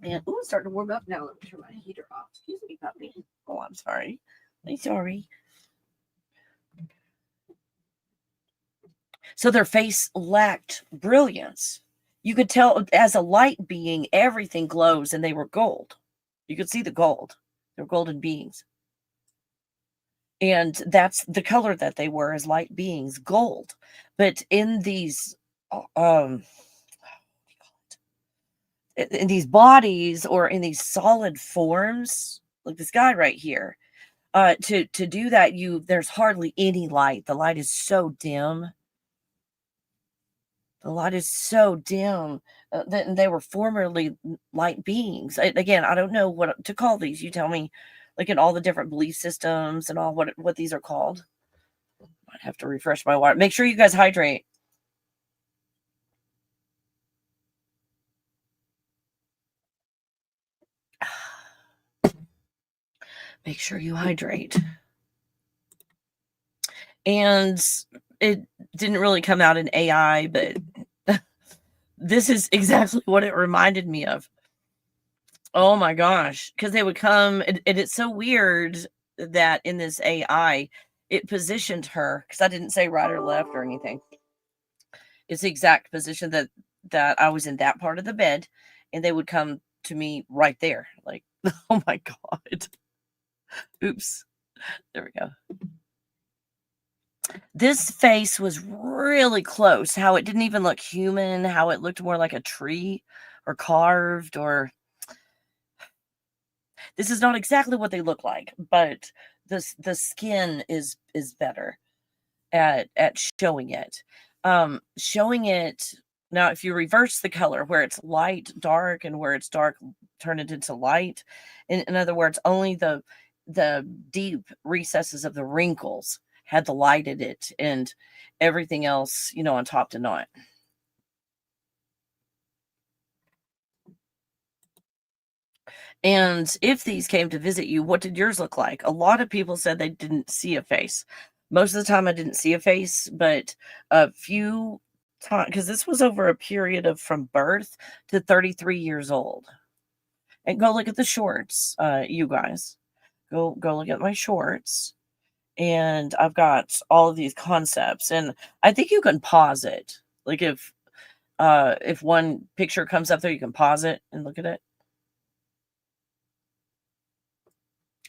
And it's starting to warm up now. Let me turn my heater off. Excuse me, puppy. Oh, I'm sorry. I'm sorry. So their face lacked brilliance. You could tell as a light being, everything glows, and they were gold. You could see the gold. They're golden beings. And that's the color that they were as light beings, gold. But in these in these bodies or in these solid forms, like this guy right here, to do that, there's hardly any light. The light is so dim. The light is so dim that they were formerly light beings. Again, I don't know what to call these. You tell me, like in all the different belief systems and all what these are called. I'd have to refresh my water. Make sure you guys hydrate. Make sure you hydrate. And it didn't really come out in AI, but this is exactly what it reminded me of. Oh my gosh. Because they would come, and it's so weird that in this AI, it positioned her, because I didn't say right or left or anything. It's the exact position that I was in that part of the bed, and they would come to me right there. Like, oh my God. Oops. There we go. This face was really close. How it didn't even look human, how it looked more like a tree or carved, or this is not exactly what they look like, but the skin is better at showing it. Showing it now, if you reverse the color where it's light, dark, and where it's dark, turn it into light. In other words, only the deep recesses of the wrinkles had the light in it, and everything else, on top did not. And if these came to visit you, what did yours look like? A lot of people said they didn't see a face. Most of the time I didn't see a face, but a few times, because this was over a period of from birth to 33 years old. And go look at the shorts, you guys. Go look at my shorts. And I've got all of these concepts, and I think you can pause it. Like if one picture comes up there, you can pause it and look at it.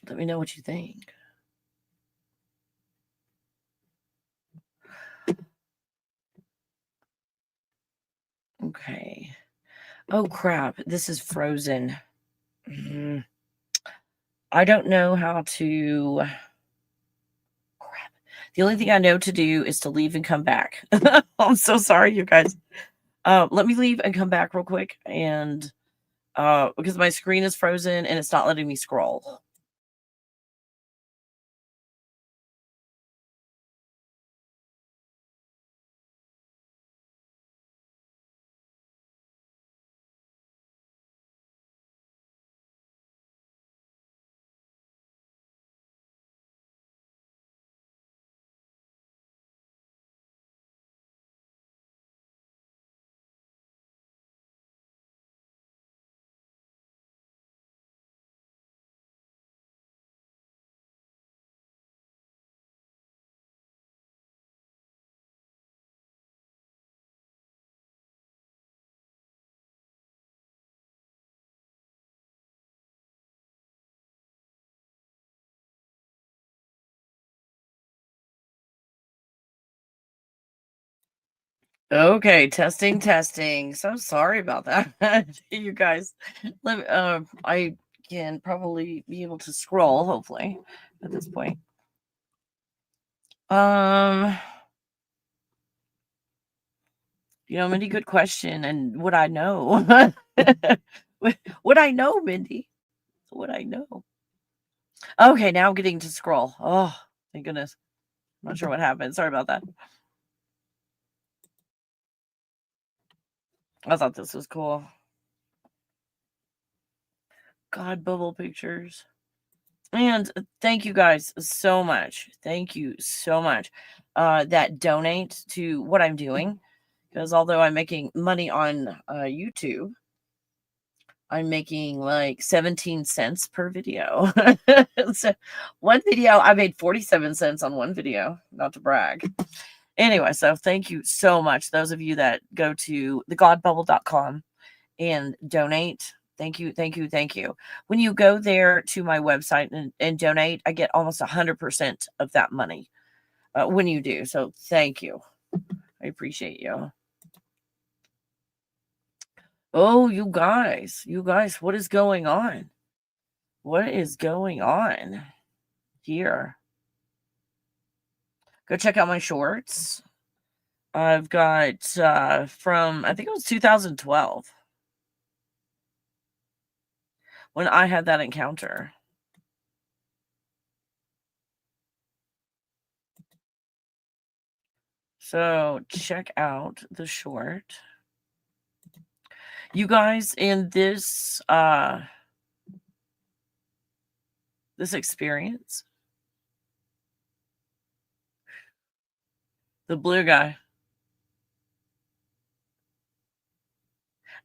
Let me know what you think. Okay. Oh crap, this is frozen. I don't know how to. Crap. The only thing I know to do is to leave and come back. I'm so sorry, you guys. Let me leave and come back real quick, and because my screen is frozen and it's not letting me scroll. Okay, testing. So sorry about that, you guys. Let me, I can probably be able to scroll, hopefully, at this point. Mindy, good question. And would I know? Would I know, Mindy? Would I know? Okay, now I'm getting to scroll. Oh, thank goodness. I'm not sure what happened. Sorry about that. I thought this was cool. God, bubble pictures. And thank you guys so much. Thank you so much that donate to what I'm doing. Because although I'm making money on YouTube, I'm making like 17 cents per video. So one video, I made 47 cents on one video, not to brag. Anyway, so thank you so much. Those of you that go to thegodbubble.com and donate. Thank you. When you go there to my website and donate, I get almost 100% of that money when you do. So thank you. I appreciate you. Oh, you guys, what is going on? What is going on here? Go check out my shorts. I've got from, I think it was 2012 when I had that encounter. So check out the short. You guys, in this this experience, the blue guy,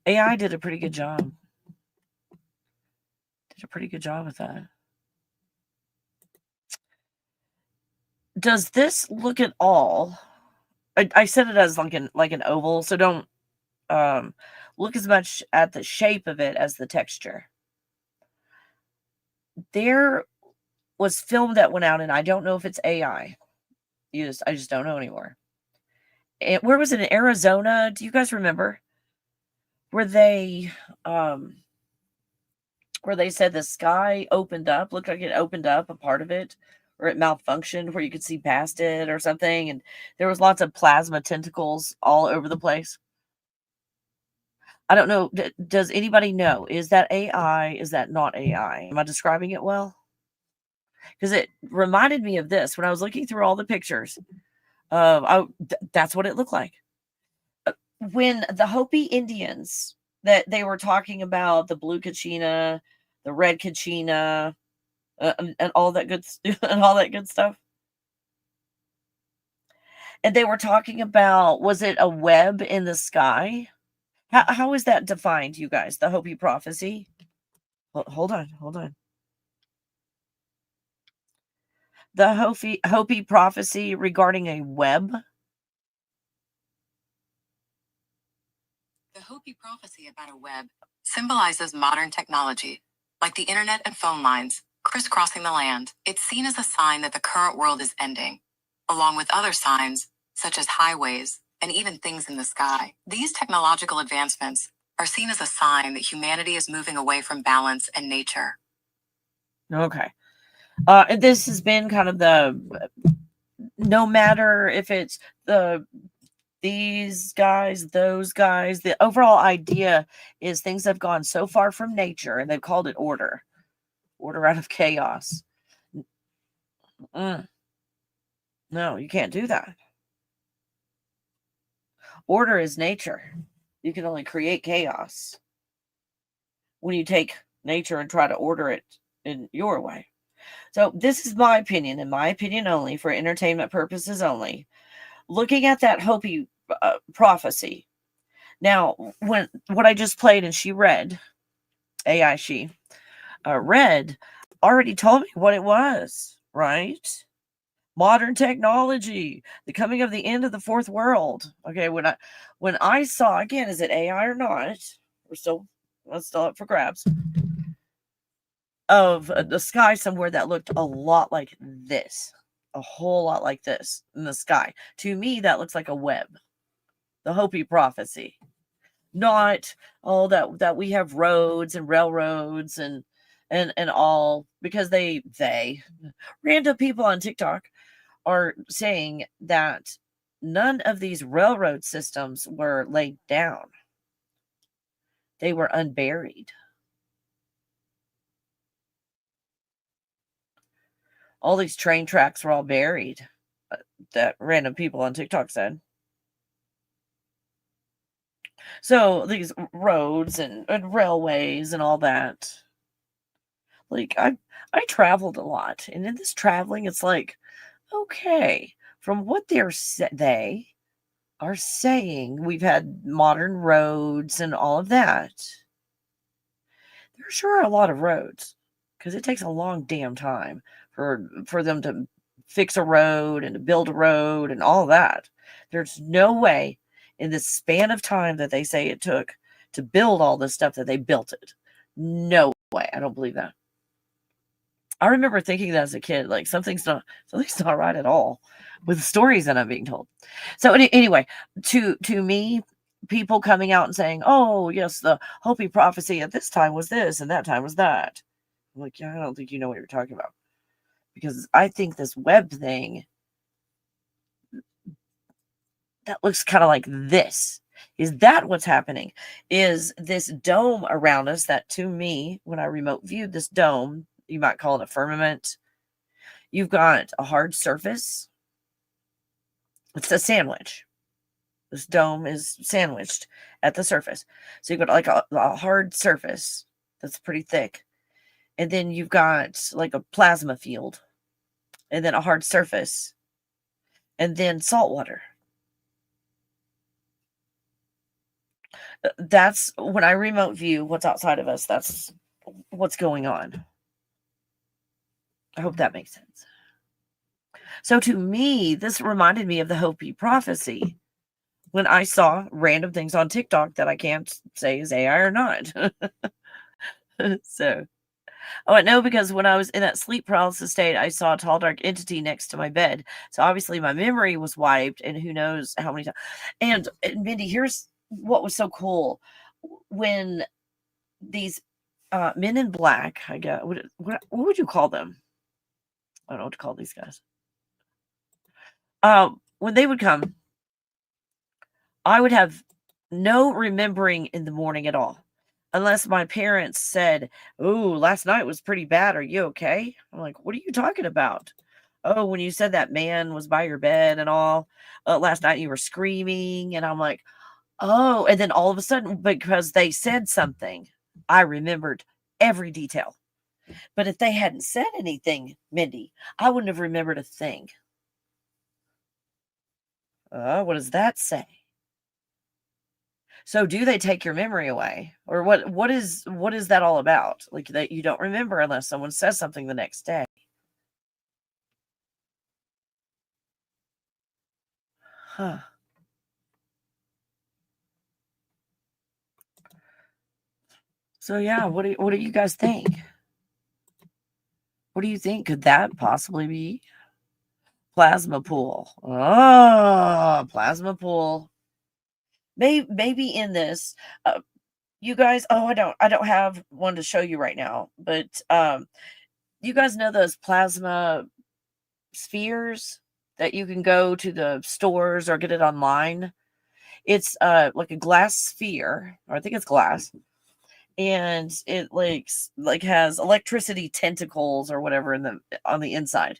AI did a pretty good job. Did a pretty good job with that. Does this look at all? I said it as like an oval, so don't look as much at the shape of it as the texture. There was film that went out, and I don't know if it's AI. I just don't know anymore. Where was it? In Arizona? Do you guys remember? Where they said the sky opened up, looked like it opened up a part of it, or it malfunctioned where you could see past it or something, and there was lots of plasma tentacles all over the place. I don't know. Does anybody know? Is that AI? Is that not AI? Am I describing it well? Because it reminded me of this when I was looking through all the pictures. That's what it looked like. When the Hopi Indians, that they were talking about the blue kachina, the red kachina, and all that good and all that good stuff. And they were talking about, was it a web in the sky? How is that defined, you guys? The Hopi prophecy. Hold on. The Hopi prophecy regarding a web. The Hopi prophecy about a web symbolizes modern technology, like the internet and phone lines, crisscrossing the land. It's seen as a sign that the current world is ending, along with other signs, such as highways and even things in the sky. These technological advancements are seen as a sign that humanity is moving away from balance and nature. Okay. And this has been kind of no matter if it's the these guys, those guys. The overall idea is things have gone so far from nature and they've called it order. Order out of chaos. Mm, no, you can't do that. Order is nature. You can only create chaos when you take nature and try to order it in your way. So this is my opinion, and my opinion only, for entertainment purposes only. Looking at that Hopi prophecy. Now, when what I just played and she read, AI she read, already told me what it was, right? Modern technology, the coming of the end of the fourth world. Okay, when I saw, again, is it AI or not? That's still up for grabs. Of the sky somewhere that looked a lot like this, a whole lot like this in the sky. To me, that looks like a web. The Hopi prophecy, not all that we have roads and railroads and all, because they random people on TikTok are saying that none of these railroad systems were laid down. They were unburied. All these train tracks were all buried, that random people on TikTok said. So these roads and railways and all that. Like I traveled a lot, and in this traveling, it's like, okay, from what they are saying, we've had modern roads and all of that. There sure are a lot of roads, because it takes a long damn time for them to fix a road and to build a road and all that. There's no way in the span of time that they say it took to build all this stuff that they built it. No way. I don't believe that. I remember thinking that as a kid, like something's not right at all with the stories that I'm being told. So anyway, to me, people coming out and saying, "Oh, yes, the Hopi prophecy at this time was this and that time was that." I'm like, yeah, I don't think you know what you're talking about, because I think this web thing that looks kind of like this. Is that what's happening? Is this dome around us that, to me, when I remote viewed this dome, you might call it a firmament. You've got a hard surface. It's a sandwich. This dome is sandwiched at the surface. So you've got like a hard surface that's pretty thick. And then you've got like a plasma field. And then a hard surface. And then salt water. That's when I remote view what's outside of us. That's what's going on. I hope that makes sense. So to me, this reminded me of the Hopi prophecy when I saw random things on TikTok that I can't say is AI or not. So, no, because when I was in that sleep paralysis state, I saw a tall, dark entity next to my bed. So obviously my memory was wiped, and who knows how many times. And Mindy, here's what was so cool. When these men in black, I guess, what would you call them? I don't know what to call these guys. When they would come, I would have no remembering in the morning at all, unless my parents said, "Oh, last night was pretty bad. Are you okay?" I'm like, "What are you talking about?" "Oh, when you said that man was by your bed and all, last night you were screaming." And I'm like, "Oh," and then all of a sudden, because they said something, I remembered every detail. But if they hadn't said anything, Mindy, I wouldn't have remembered a thing. What does that say? So do they take your memory away? Or what is that all about? Like, that you don't remember unless someone says something the next day. Huh. So yeah, what do you guys think? What do you think? Could that possibly be plasma pool? Oh, plasma pool. Maybe in this, you guys. Oh, I don't have one to show you right now, but you guys know those plasma spheres that you can go to the stores or get it online. It's like a glass sphere, or I think it's glass, and it like has electricity tentacles or whatever on the inside.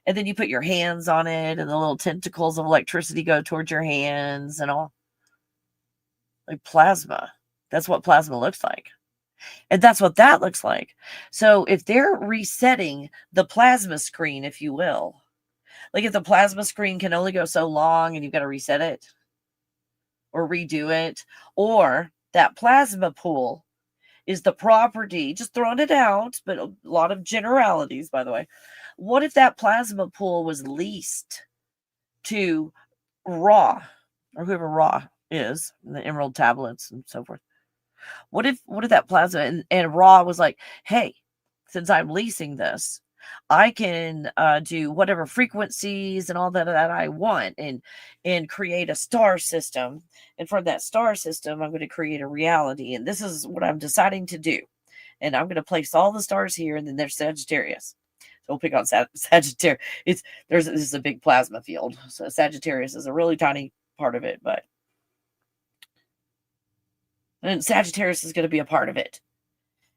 And then you put your hands on it, and the little tentacles of electricity go towards your hands and all. Like plasma. That's what plasma looks like. And that's what that looks like. So if they're resetting the plasma screen, if you will, like if the plasma screen can only go so long and you've got to reset it or redo it, or that plasma pool is the property, just throwing it out, but a lot of generalities, by the way. What if that plasma pool was leased to Ra, or whoever Ra is, the emerald tablets and so forth? What if that plasma and Ra was like, hey, since I'm leasing this, I can do whatever frequencies and all that I want, and create a star system. And from that star system, I'm going to create a reality. And this is what I'm deciding to do. And I'm going to place all the stars here, and then there's Sagittarius. So we'll pick on Sagittarius. This is a big plasma field. So Sagittarius is a really tiny part of it, and Sagittarius is going to be a part of it.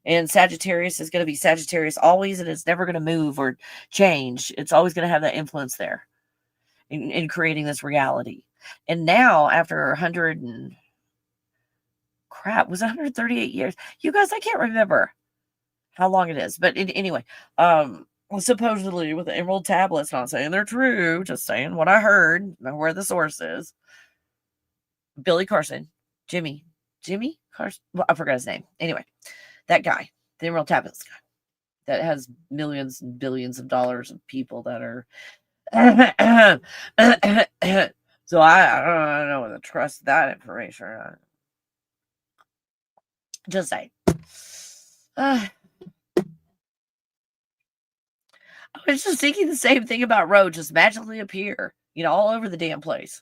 And Sagittarius is going to be Sagittarius always, and it's never going to move or change. It's always going to have that influence there in creating this reality. And now, after 100 and was it 138 years? You guys, I can't remember how long it is. But anyway, supposedly with the emerald tablets, not saying they're true, just saying what I heard, where the source is. Billy Carson, Jimmy Carson, well, I forgot his name. Anyway, that guy, the emerald tablets guy, that has millions and billions of dollars of people that are. So I don't know whether to trust that information or not. Just say. I was just thinking the same thing about roads just magically appear, all over the damn place.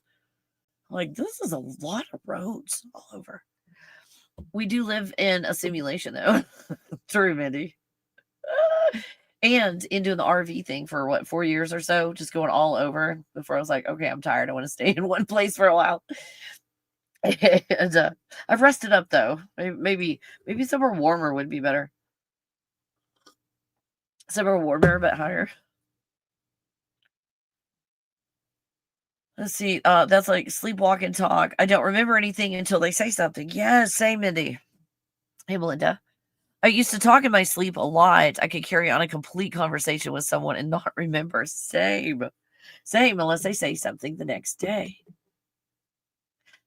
Like, this is a lot of roads all over. We do live in a simulation, though. True, Mindy. And in doing the RV thing for 4 years or so, just going all over before I was like, okay, I'm tired. I want to stay in one place for a while. And I've rested up, though. Maybe somewhere warmer would be better. Somewhere warmer but higher. Let's see. That's like sleepwalk and talk. I don't remember anything until they say something. Yes, same, Mindy. Hey, Melinda. I used to talk in my sleep a lot. I could carry on a complete conversation with someone and not remember. Same, unless they say something the next day.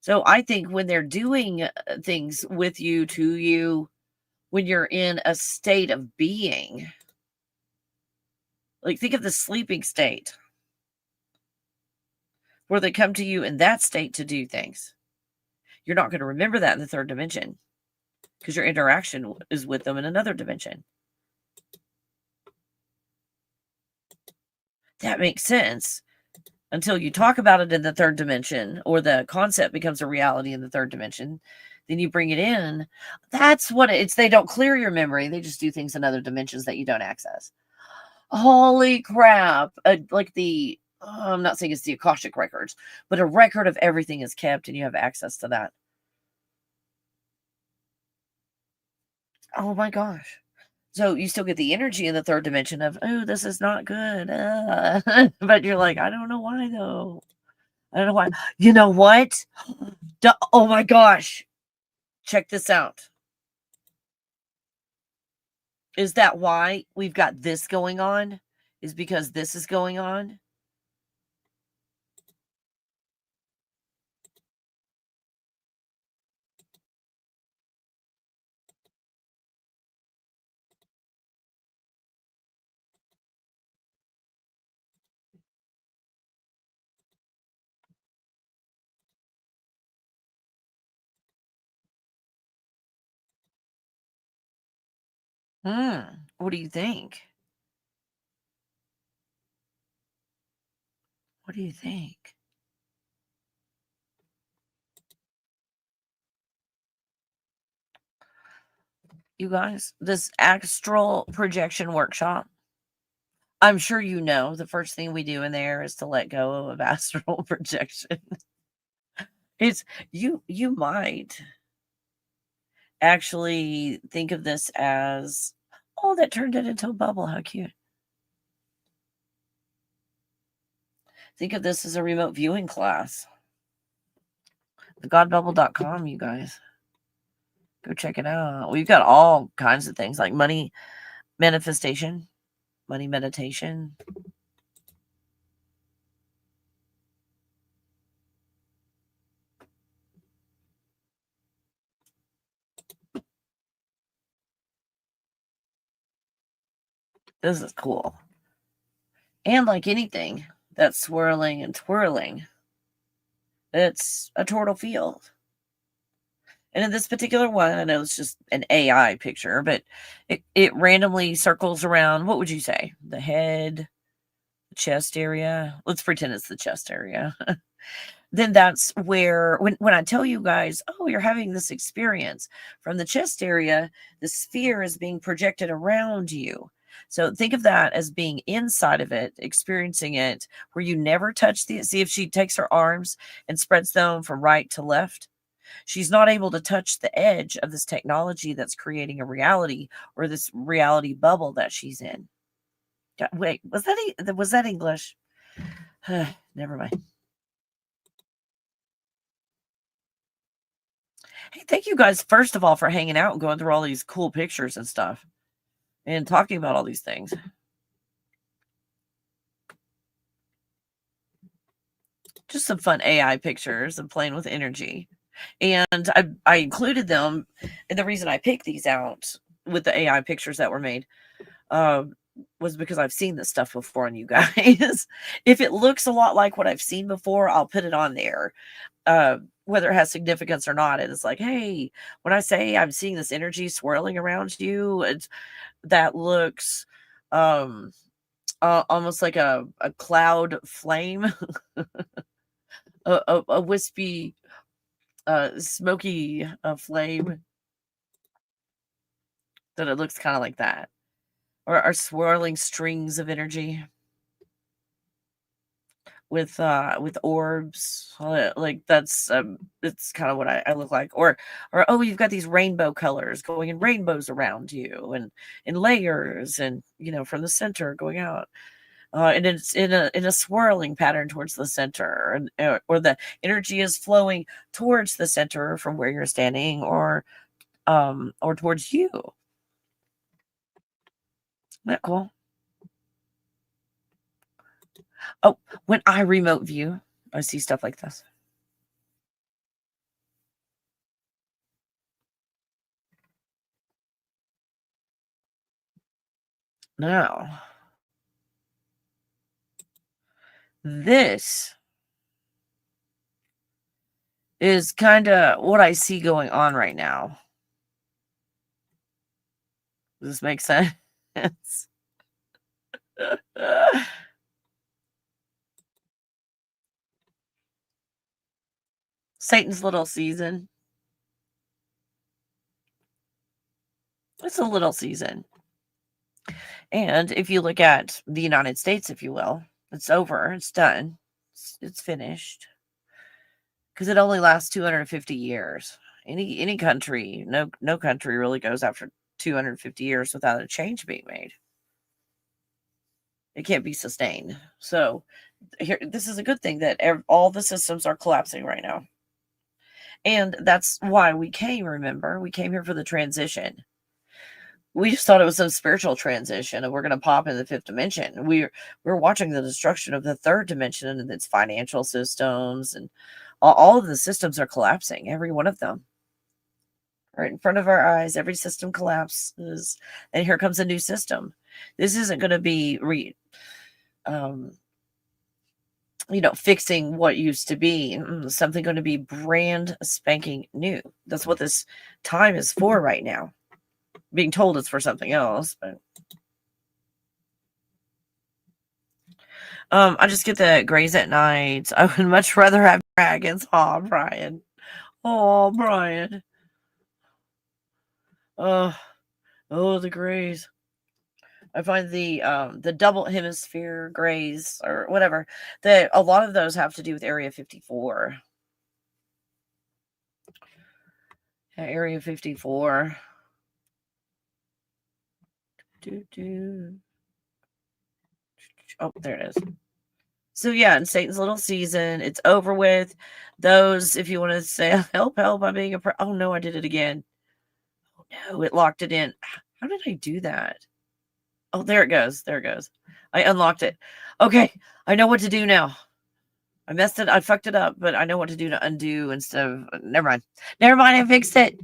So I think when they're doing things with you, to you, when you're in a state of being, like think of the sleeping state, where they come to you in that state to do things. You're not going to remember that in the third dimension, because your interaction is with them in another dimension. That makes sense until you talk about it in the third dimension, or the concept becomes a reality in the third dimension. Then you bring it in. That's what it's. They don't clear your memory. They just do things in other dimensions that you don't access. Holy crap. I'm not saying it's the Akashic records, but a record of everything is kept and you have access to that. Oh my gosh. So you still get the energy in the third dimension of, oh, this is not good. But you're like, I don't know why, though. I don't know why. You know what? Oh my gosh. Check this out. Is that why we've got this going on? Is because this is going on? What do you think? What do you think? You guys, this astral projection workshop, I'm sure you know the first thing we do in there is to let go of astral projection. It's you might actually think of this as, oh, that turned it into a bubble. How cute. Think of this as a remote viewing class. Thegodbubble.com, you guys. Go check it out. We've got all kinds of things like money manifestation, money meditation. This is cool. And like anything that's swirling and twirling, it's a total field. And in this particular one, I know it's just an AI picture, but it randomly circles around, what would you say? The head, the chest area. Let's pretend it's the chest area. Then that's where, when I tell you guys, oh, you're having this experience from the chest area, the sphere is being projected around you. So think of that as being inside of it, experiencing it, where you never touch the, see if she takes her arms and spreads them from right to left. She's not able to touch the edge of this technology that's creating a reality, or this reality bubble that she's in. Wait, was that English? Never mind. Hey, thank you guys, first of all, for hanging out and going through all these cool pictures and stuff and talking about all these things. Just some fun AI pictures and playing with energy. And I included them. And the reason I picked these out with the AI pictures that were made was because I've seen this stuff before on you guys. If it looks a lot like what I've seen before, I'll put it on there. Whether it has significance or not, it's like, hey, when I say I'm seeing this energy swirling around you, that looks almost like a cloud flame, a wispy, smoky flame, that it looks kind of like that, or swirling strings of energy with orbs, like that's it's kind of what I look like. Or oh, you've got these rainbow colors going in rainbows around you, and in layers, and from the center going out, and it's in a swirling pattern towards the center, and or the energy is flowing towards the center from where you're standing, or towards you. Isn't that cool? Oh, when I remote view, I see stuff like this. Now, this is kind of what I see going on right now. Does this make sense? Satan's little season. It's a little season. And if you look at the United States, if you will, it's over. It's done. It's finished. Because it only lasts 250 years. Any country, no country really goes after 250 years without a change being made. It can't be sustained. So here, this is a good thing that all the systems are collapsing right now. And that's why we came, remember? We came here for the transition. We just thought it was some spiritual transition, and we're going to pop in the fifth dimension. We're watching the destruction of the third dimension and its financial systems, and all of the systems are collapsing, every one of them. Right in front of our eyes, every system collapses, and here comes a new system. This isn't going to be fixing what used to be. Something going to be brand spanking new. That's what this time is for right now. Being told it's for something else, but I just get the grays at night. I would much rather have dragons. Oh, Brian. Oh, Brian. Oh, the grays. I find the double hemisphere grays, or whatever, that a lot of those have to do with Area 54. Area 54. Oh, there it is. So yeah, in Satan's little season, it's over with. Those, if you want to say, help, I'm being oh no, I did it again. Oh no, it locked it in. How did I do that? Oh, there it goes. There it goes. I unlocked it. Okay, I know what to do now. I messed it. I fucked it up, but I know what to do to undo instead of. Never mind. Never mind. I fixed it.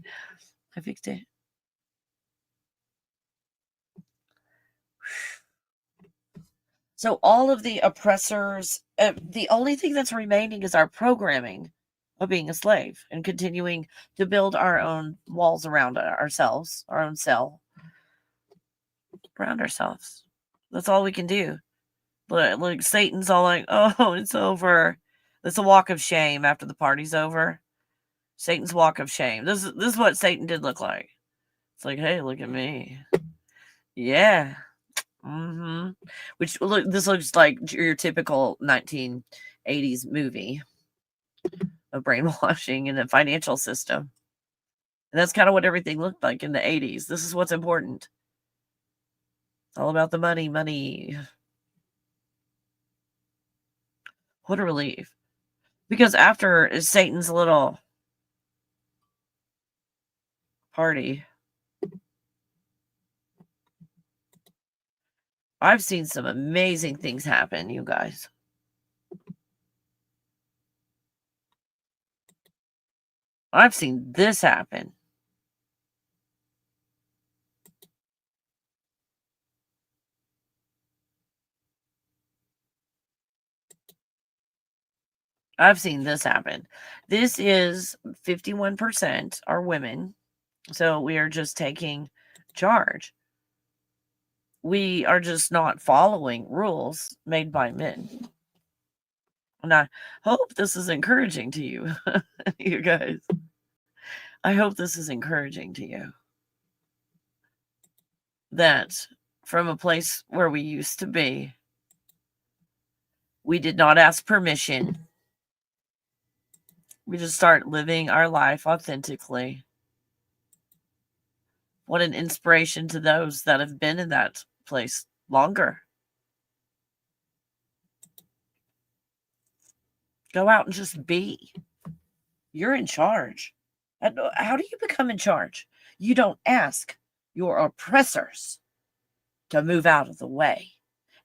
I fixed it. So all of the oppressors, the only thing that's remaining is our programming of being a slave and continuing to build our own walls around ourselves, our own cell around ourselves. That's all we can do. Like Satan's all like, oh, it's over. It's a walk of shame after the party's over. Satan's walk of shame. This is what Satan did look like. It's like, hey, look at me. Yeah. Mm-hmm. Which this looks like your typical 1980s movie of brainwashing in the financial system. And that's kind of what everything looked like in the 80s. This is what's important. It's all about the money. What a relief. Because after Satan's little party, I've seen some amazing things happen, you guys. I've seen this happen. I've seen this happen. This is 51% are women. So we are just taking charge. We are just not following rules made by men. And I hope this is encouraging to you, you guys. I hope this is encouraging to you. That from a place where we used to be, we did not ask permission. We just start living our life authentically. What an inspiration to those that have been in that place longer. Go out and just be. You're in charge. How do you become in charge? You don't ask your oppressors to move out of the way,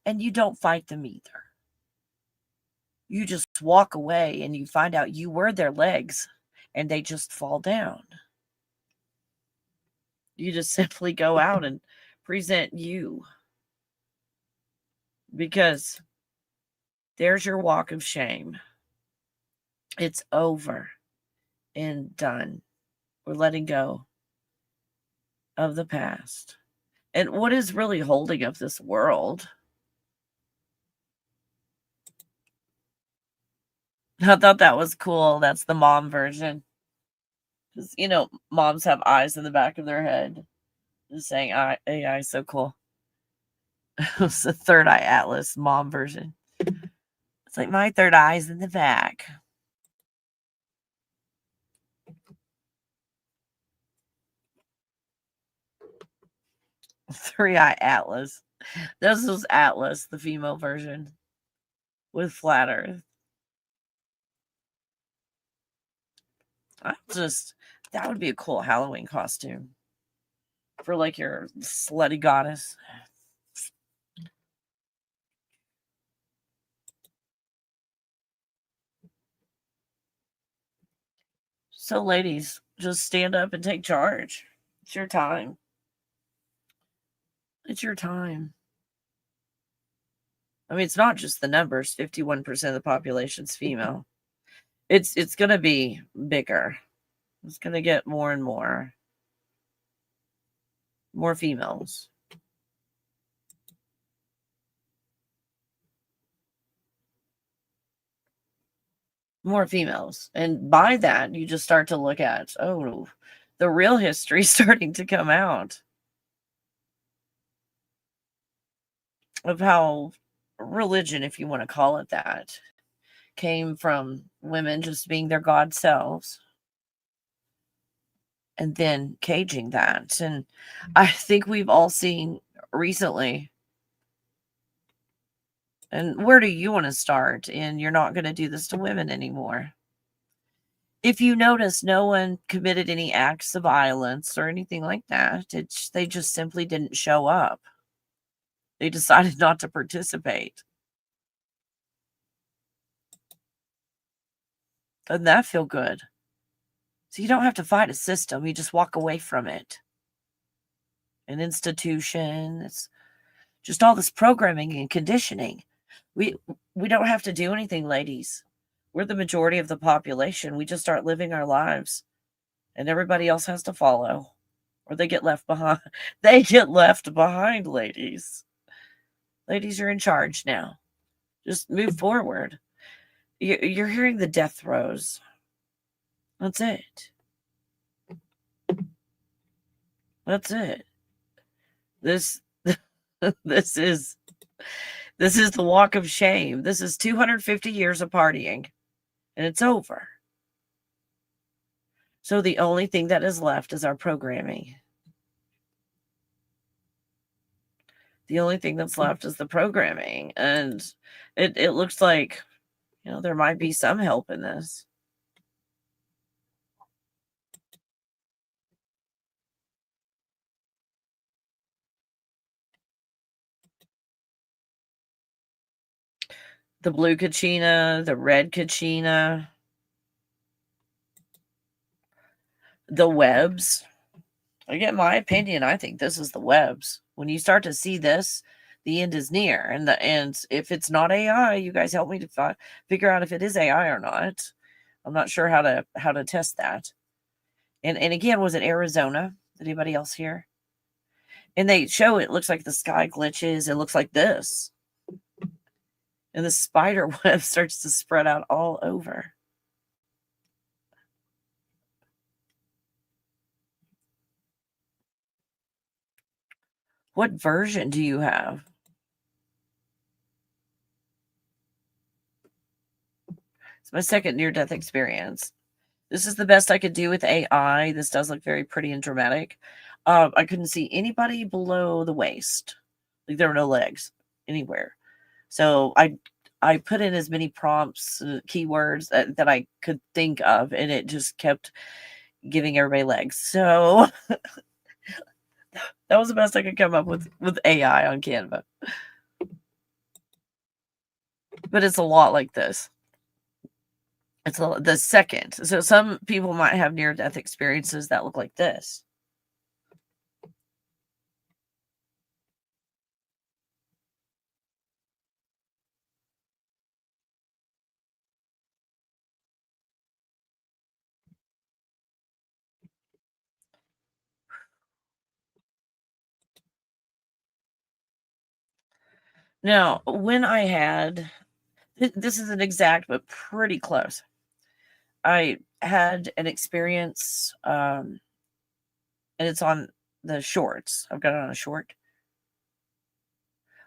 and you don't fight them either. You just walk away and you find out you were their legs and they just fall down. You just simply go out and present you, because there's your walk of shame. It's over and done. We're letting go of the past. And what is really holding up this world? I thought that was cool. That's the mom version. Because, moms have eyes in the back of their head. Just saying, AI is so cool. It's the third eye atlas mom version. It's like my third eye's in the back. Three eye atlas. This was Atlas, the female version, with flat earth. That would be a cool Halloween costume for like your slutty goddess. So, ladies, just stand up and take charge. It's your time. It's your time. I mean, it's not just the numbers. 51% of the population's female. It's going to be bigger. It's going to get more and more females. More females. And by that, you just start to look at, the real history starting to come out of how religion, if you want to call it that, came from women just being their God selves. and then caging that. And I think we've all seen recently. And where do you want to start? And you're not going to do this to women anymore. If you notice, no one committed any acts of violence or anything like that. They just simply didn't show up. They decided not to participate. Doesn't that feel good? So you don't have to fight a system. You just walk away from it. An institution. It's just all this programming and conditioning. We don't have to do anything, ladies. We're the majority of the population. We just start living our lives. And everybody else has to follow. Or they get left behind. They get left behind, ladies. Ladies, you're in charge now. Just move forward. You're hearing the death throes. That's it. That's it. This this is the walk of shame. This is 250 years of partying, and it's over. So the only thing that is left is our programming. The only thing that's left is the programming, and it looks like, there might be some help in this. The blue Kachina, the red Kachina, the webs. Again, my opinion, I think this is the webs. When you start to see this, the end is near. And if it's not AI, you guys help me to figure out if it is AI or not. I'm not sure how to test that. And again, was it Arizona? Did anybody else hear? And they show it looks like the sky glitches. It looks like this. And the spider web starts to spread out all over. What version do you have? It's my second near-death experience. This is the best I could do with AI. This does look very pretty and dramatic. I couldn't see anybody below the waist. Like there were no legs anywhere. So I put in as many prompts, keywords that I could think of, and it just kept giving everybody legs. So that was the best I could come up with AI on Canva. But it's a lot like this. It's the second. So some people might have near-death experiences that look like this. Now, when I had, this isn't exact, but pretty close. I had an experience, and it's on the shorts. I've got it on a short,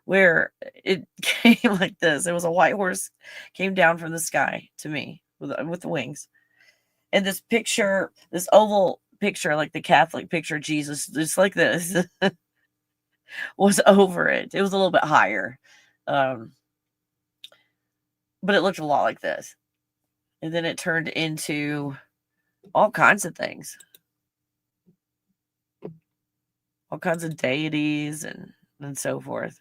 where it came like this. It was a white horse came down from the sky to me with the wings. And this picture, this oval picture, like the Catholic picture of Jesus, just like this, was over it. It was a little bit higher. But it looked a lot like this. And then it turned into all kinds of things. All kinds of deities and so forth.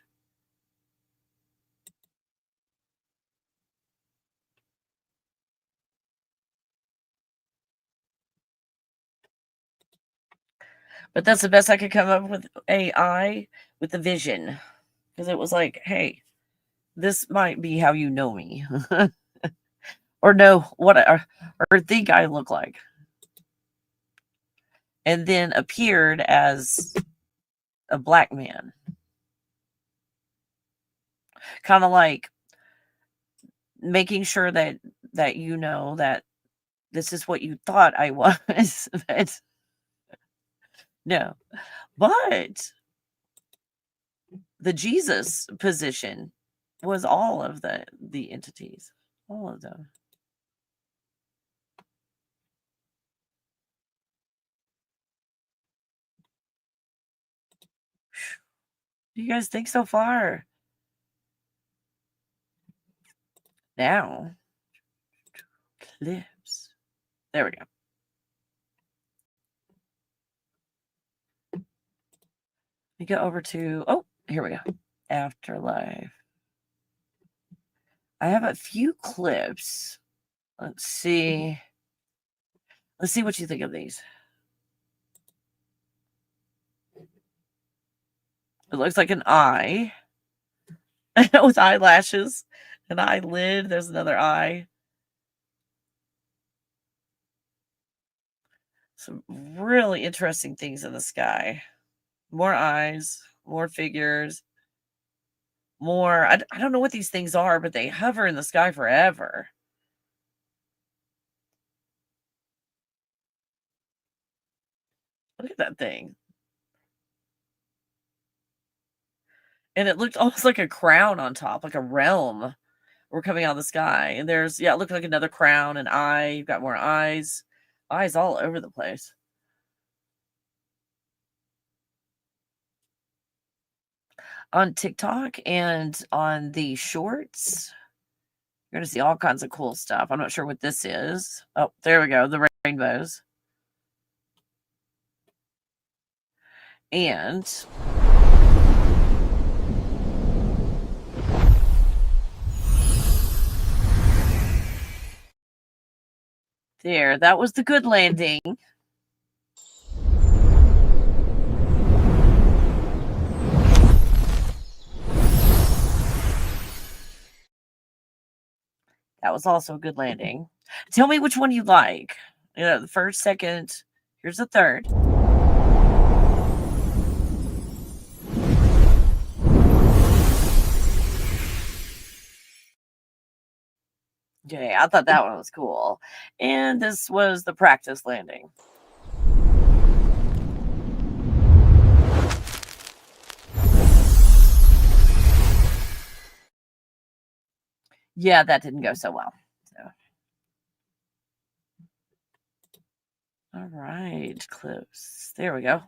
But that's the best I could come up with AI with the vision. Because it was like, hey, this might be how you know me. Or know what or think I look like. And then appeared as a black man. Kind of like making sure that you know that this is what you thought I was. But no. But the Jesus position was all of the entities. All of them. do you guys think so far? Now, clips. There we go. We go over to, oh, here we go. Afterlife. I have a few clips. Let's see. Let's see what you think of these. It looks like an eye with eyelashes, an eyelid. There's another eye. Some really interesting things in the sky. More eyes, more figures, more. I don't know what these things are, but they hover in the sky forever. Look at that thing. And it looked almost like a crown on top, like a realm. We're coming out of the sky. And there's, yeah, it looked like another crown, an eye. You've got more eyes. Eyes all over the place. On TikTok and on the shorts, you're going to see all kinds of cool stuff. I'm not sure what this is. Oh, there we go. The rainbows. And there, that was the good landing. That was also a good landing. Tell me which one you like. You know, the first, second. Here's the third. Yeah, I thought that one was cool. And this was the practice landing. Yeah, that didn't go so well. So. All right, close. There we go.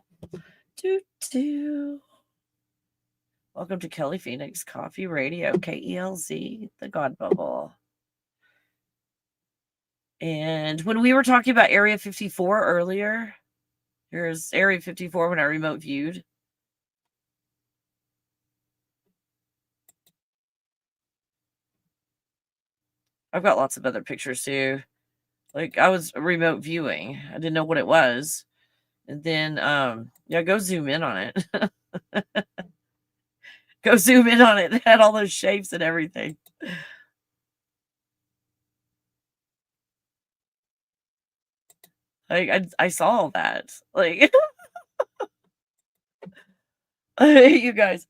Welcome to Kelly Phoenix Coffee Radio, KELZ, the God Bubble. And when we were talking about Area 54 earlier, here's Area 54 when I remote viewed. I've got lots of other pictures too. Like I was remote viewing. I didn't know what it was. And then yeah, go zoom in on it. Go zoom in on it. It had all those shapes and everything. Like I saw all that. Like you guys.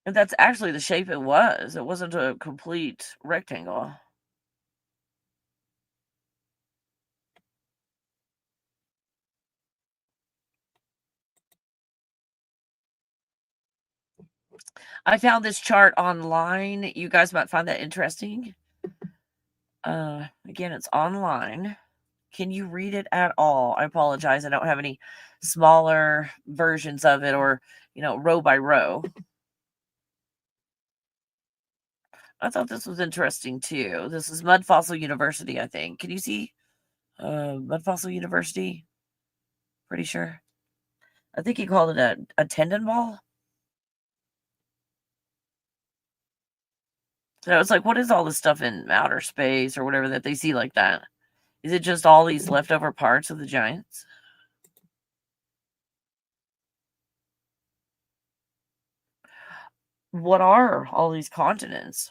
And that's actually the shape it was. It wasn't a complete rectangle. I found this chart online. You guys might find that interesting. Again, it's online. Can you read it at all? I apologize. I don't have any smaller versions of it or, row by row. I thought this was interesting too. This is Mud Fossil University, I think. Can you see Mud Fossil University? Pretty sure. I think he called it a tendon ball. So it's like, what is all this stuff in outer space or whatever that they see like that? Is it just all these leftover parts of the giants? What are all these continents?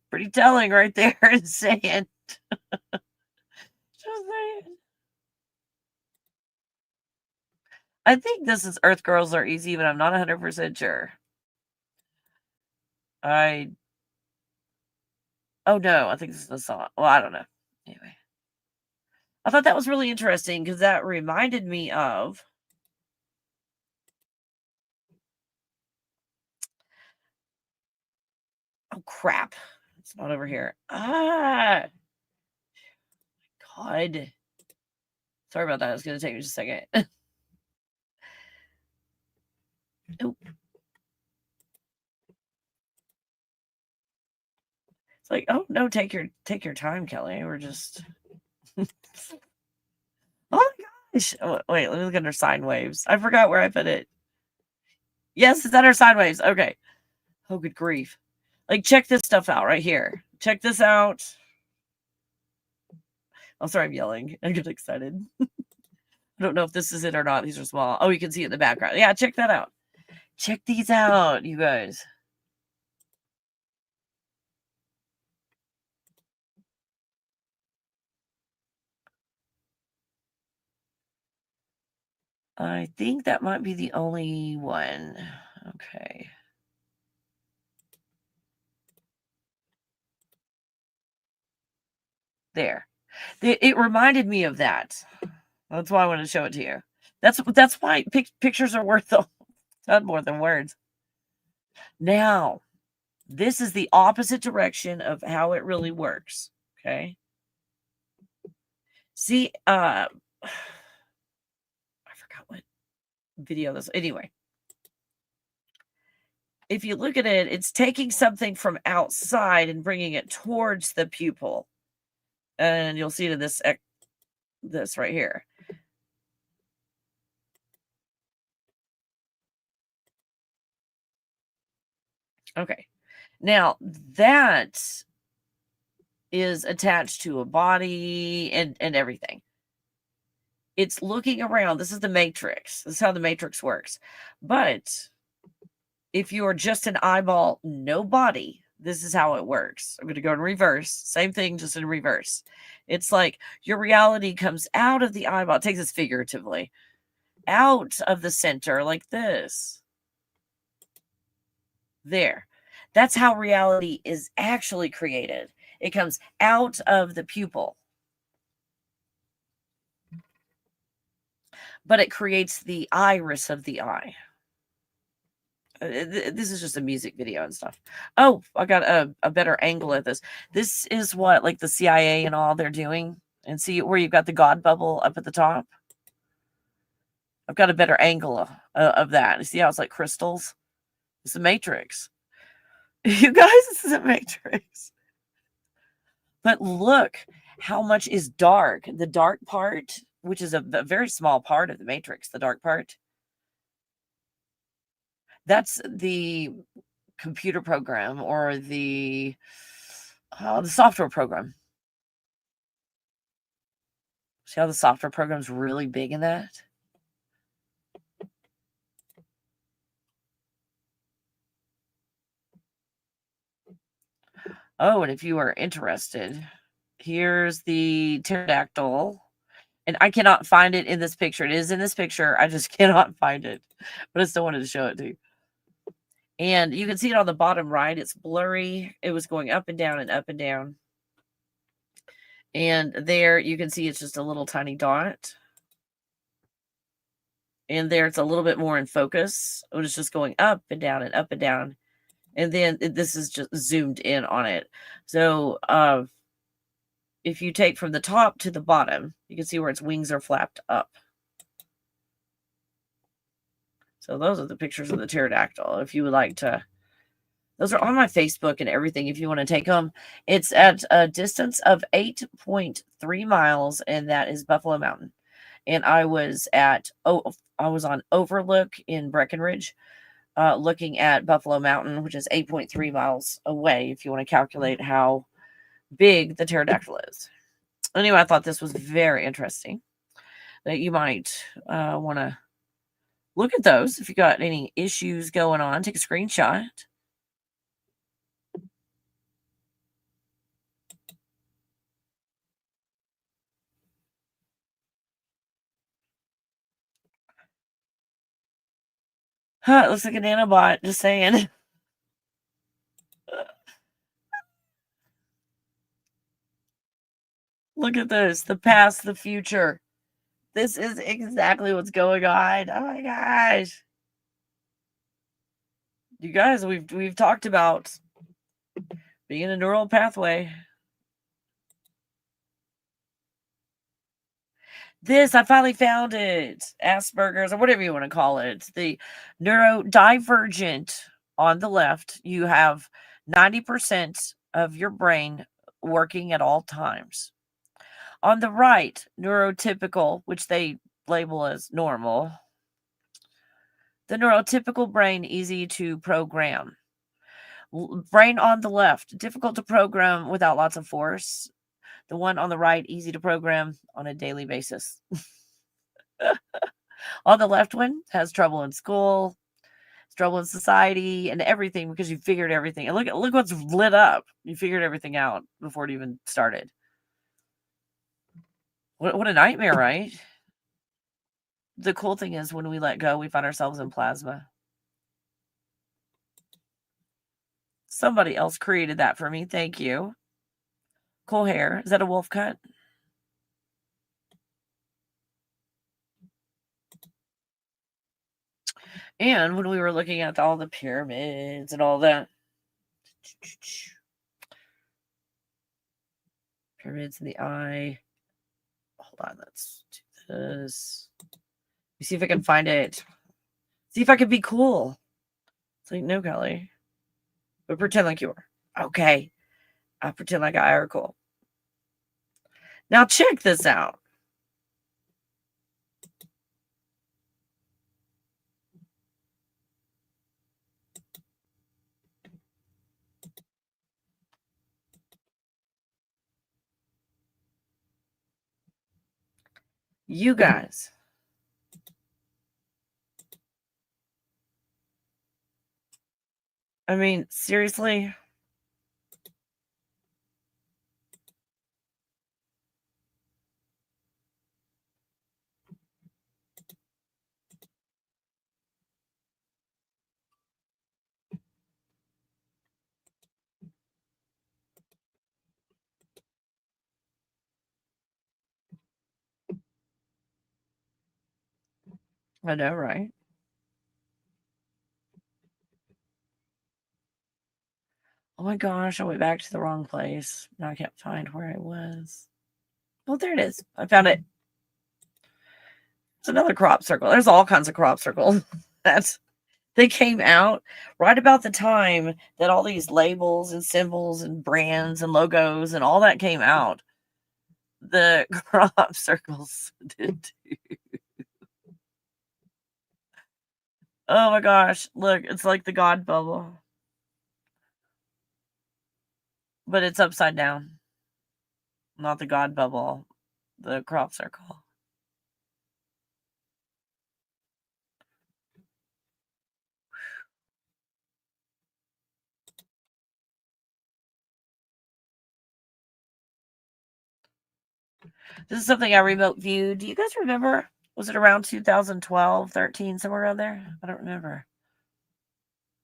Pretty telling right there and saying. Just saying. I think this is Earth Girls Are Easy, but I'm not 100% sure. Oh no, I think this is the song. Well, I don't know. Anyway. I thought that was really interesting because that reminded me of crap. It's not over here. Ah, God. Sorry about that. It's going to take me just a second. Oh. It's like, oh no, take your time, Kelly. We're just oh my gosh. Oh, wait, let me look under sine waves. I forgot where I put it. Yes, it's under sine waves. Okay. Oh, good grief. Like, check this stuff out right here. Check this out. I'm sorry, I'm yelling. I get excited. I don't know if this is it or not. These are small. Oh, you can see it in the background. Yeah, check that out. Check these out, you guys. I think that might be the only one. Okay. There. It reminded me of that. That's why I wanted to show it to you. That's why pictures are worth a ton more than words. Now, this is the opposite direction of how it really works. Okay. See, I forgot what video this. Anyway, if you look at it, it's taking something from outside and bringing it towards the pupil, and you'll see it in this right here. Okay, now that is attached to a body and everything. It's looking around. This is the matrix. This is how the matrix works. But if you are just an eyeball, no body, this is how it works. I'm going to go in reverse. Same thing, just in reverse. It's like your reality comes out of the eyeball. It takes this figuratively. Out of the center like this. There. That's how reality is actually created. It comes out of the pupil. But it creates the iris of the eye. This is just a music video and stuff. Oh, I got a better angle at this. This is what like the CIA and all they're doing. And see where you've got the God bubble up at the top? I've got a better angle of that. You see how it's like crystals? It's a matrix. You guys, this is a matrix. But look how much is dark. The dark part, which is a very small part of the matrix, the dark part. That's the computer program or the software program. See how the software program's really big in that? Oh, and if you are interested, here's the pterodactyl. And I cannot find it in this picture. It is in this picture. I just cannot find it. But I still wanted to show it to you. And you can see it on the bottom right. It's blurry. It was going up and down and up and down. And there you can see it's just a little tiny dot. And there it's a little bit more in focus. It was just going up and down and up and down. And then this is just zoomed in on it. So if you take from the top to the bottom, you can see where its wings are flapped up. So those are the pictures of the pterodactyl. If you would like to, those are on my Facebook and everything. If you want to take them, it's at a distance of 8.3 miles, and that is Buffalo Mountain. And I was on Overlook in Breckenridge, looking at Buffalo Mountain, which is 8.3 miles away. If you want to calculate how big the pterodactyl is. Anyway, I thought this was very interesting. That you might want to look at those. If you got any issues going on, take a screenshot. It looks like a nanobot, just saying. Look at this. The past, the future. This is exactly what's going on. Oh my gosh. You guys, we've talked about being a neural pathway. This, I finally found it. Asperger's, or whatever you want to call it. The neurodivergent on the left, you have 90% of your brain working at all times. On the right, neurotypical, which they label as normal. The neurotypical brain, easy to program. Brain on the left, difficult to program without lots of force. The one on the right, easy to program on a daily basis. On the left one, has trouble in school, trouble in society, and everything because you figured everything. And look what's lit up. You figured everything out before it even started. What a nightmare, right? The cool thing is when we let go, we find ourselves in plasma. Somebody else created that for me. Thank you. Cool hair. Is that a wolf cut? And when we were looking at all the pyramids and all that, pyramids in the eye. Hold on, let's do this. Let me see if I can find it. See if I can be cool. It's like, no, Kelly. But pretend like you are. Okay. I'll pretend like I are cool. Now check this out. You guys. I mean, seriously? I know, right? Oh my gosh, I went back to the wrong place. Now I can't find where I was. Oh, there it is. I found it. It's another crop circle. There's all kinds of crop circles. They came out right about the time that all these labels and symbols and brands and logos and all that came out. The crop circles did too. Oh my gosh, look, it's like the God bubble. But it's upside down. Not the God bubble, the crop circle. This is something I remote viewed. Do you guys remember? Was it around 2012, 13, somewhere around there? I don't remember.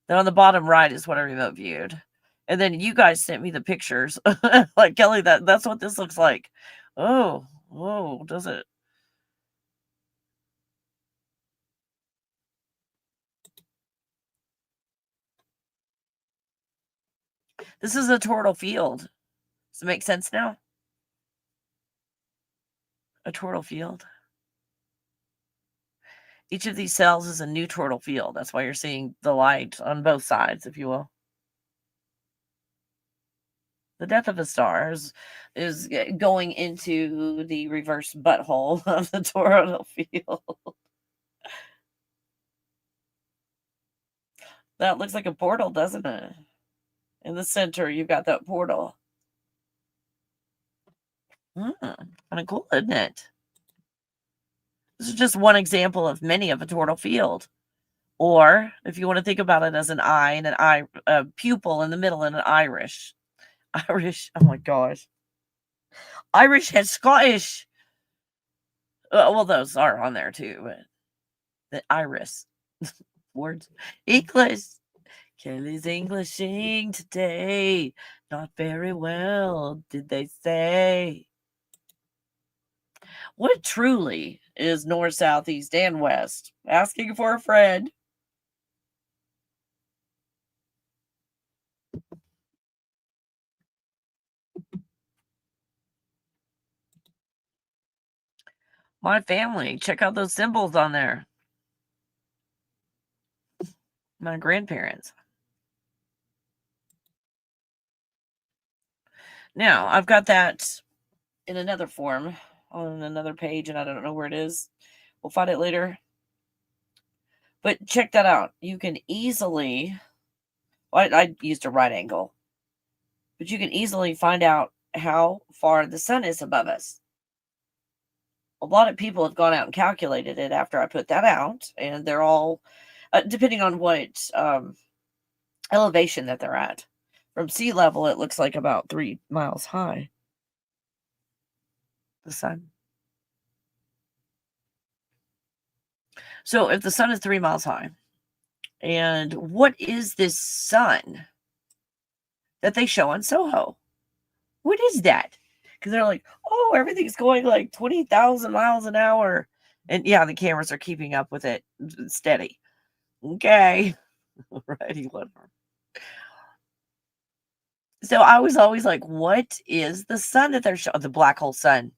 Then on the bottom right is what I remote viewed. And then you guys sent me the pictures. Like, Kelly, that's what this looks like. Oh, whoa, does it? This is a toroidal field. Does it make sense now? A toroidal field. Each of these cells is a new toroidal field. That's why you're seeing the light on both sides, if you will. The death of a star is going into the reverse butthole of the toroidal field. That looks like a portal, doesn't it? In the center, you've got that portal. Kind of cool, isn't it? This is just one example of many of a toroidal field. Or if you want to think about it as an eye and a pupil in the middle and an iris. Irish, oh my gosh. Irish and Scottish. Well, those are on there too, but the iris words. English. Kelly's Englishing today. Not very well, did they say? What truly is north, south, east, and west? Asking for a friend. My family. Check out those symbols on there. My grandparents. Now, I've got that in another form on another page, and I don't know where it is. We'll find it later. But check that out. You can easily, well, I used a right angle, but you can easily find out how far the sun is above us. A lot of people have gone out and calculated it after I put that out, and they're all, depending on what elevation that they're at. From sea level, it looks like about 3 miles high. The sun. So if the sun is 3 miles high, and what is this sun that they show on Soho? What is that? Because they're like, oh, everything's going like 20,000 miles an hour. And yeah, the cameras are keeping up with it steady. Okay. Alrighty, whatever. So I was always like, what is the sun that they're showing? The black hole sun.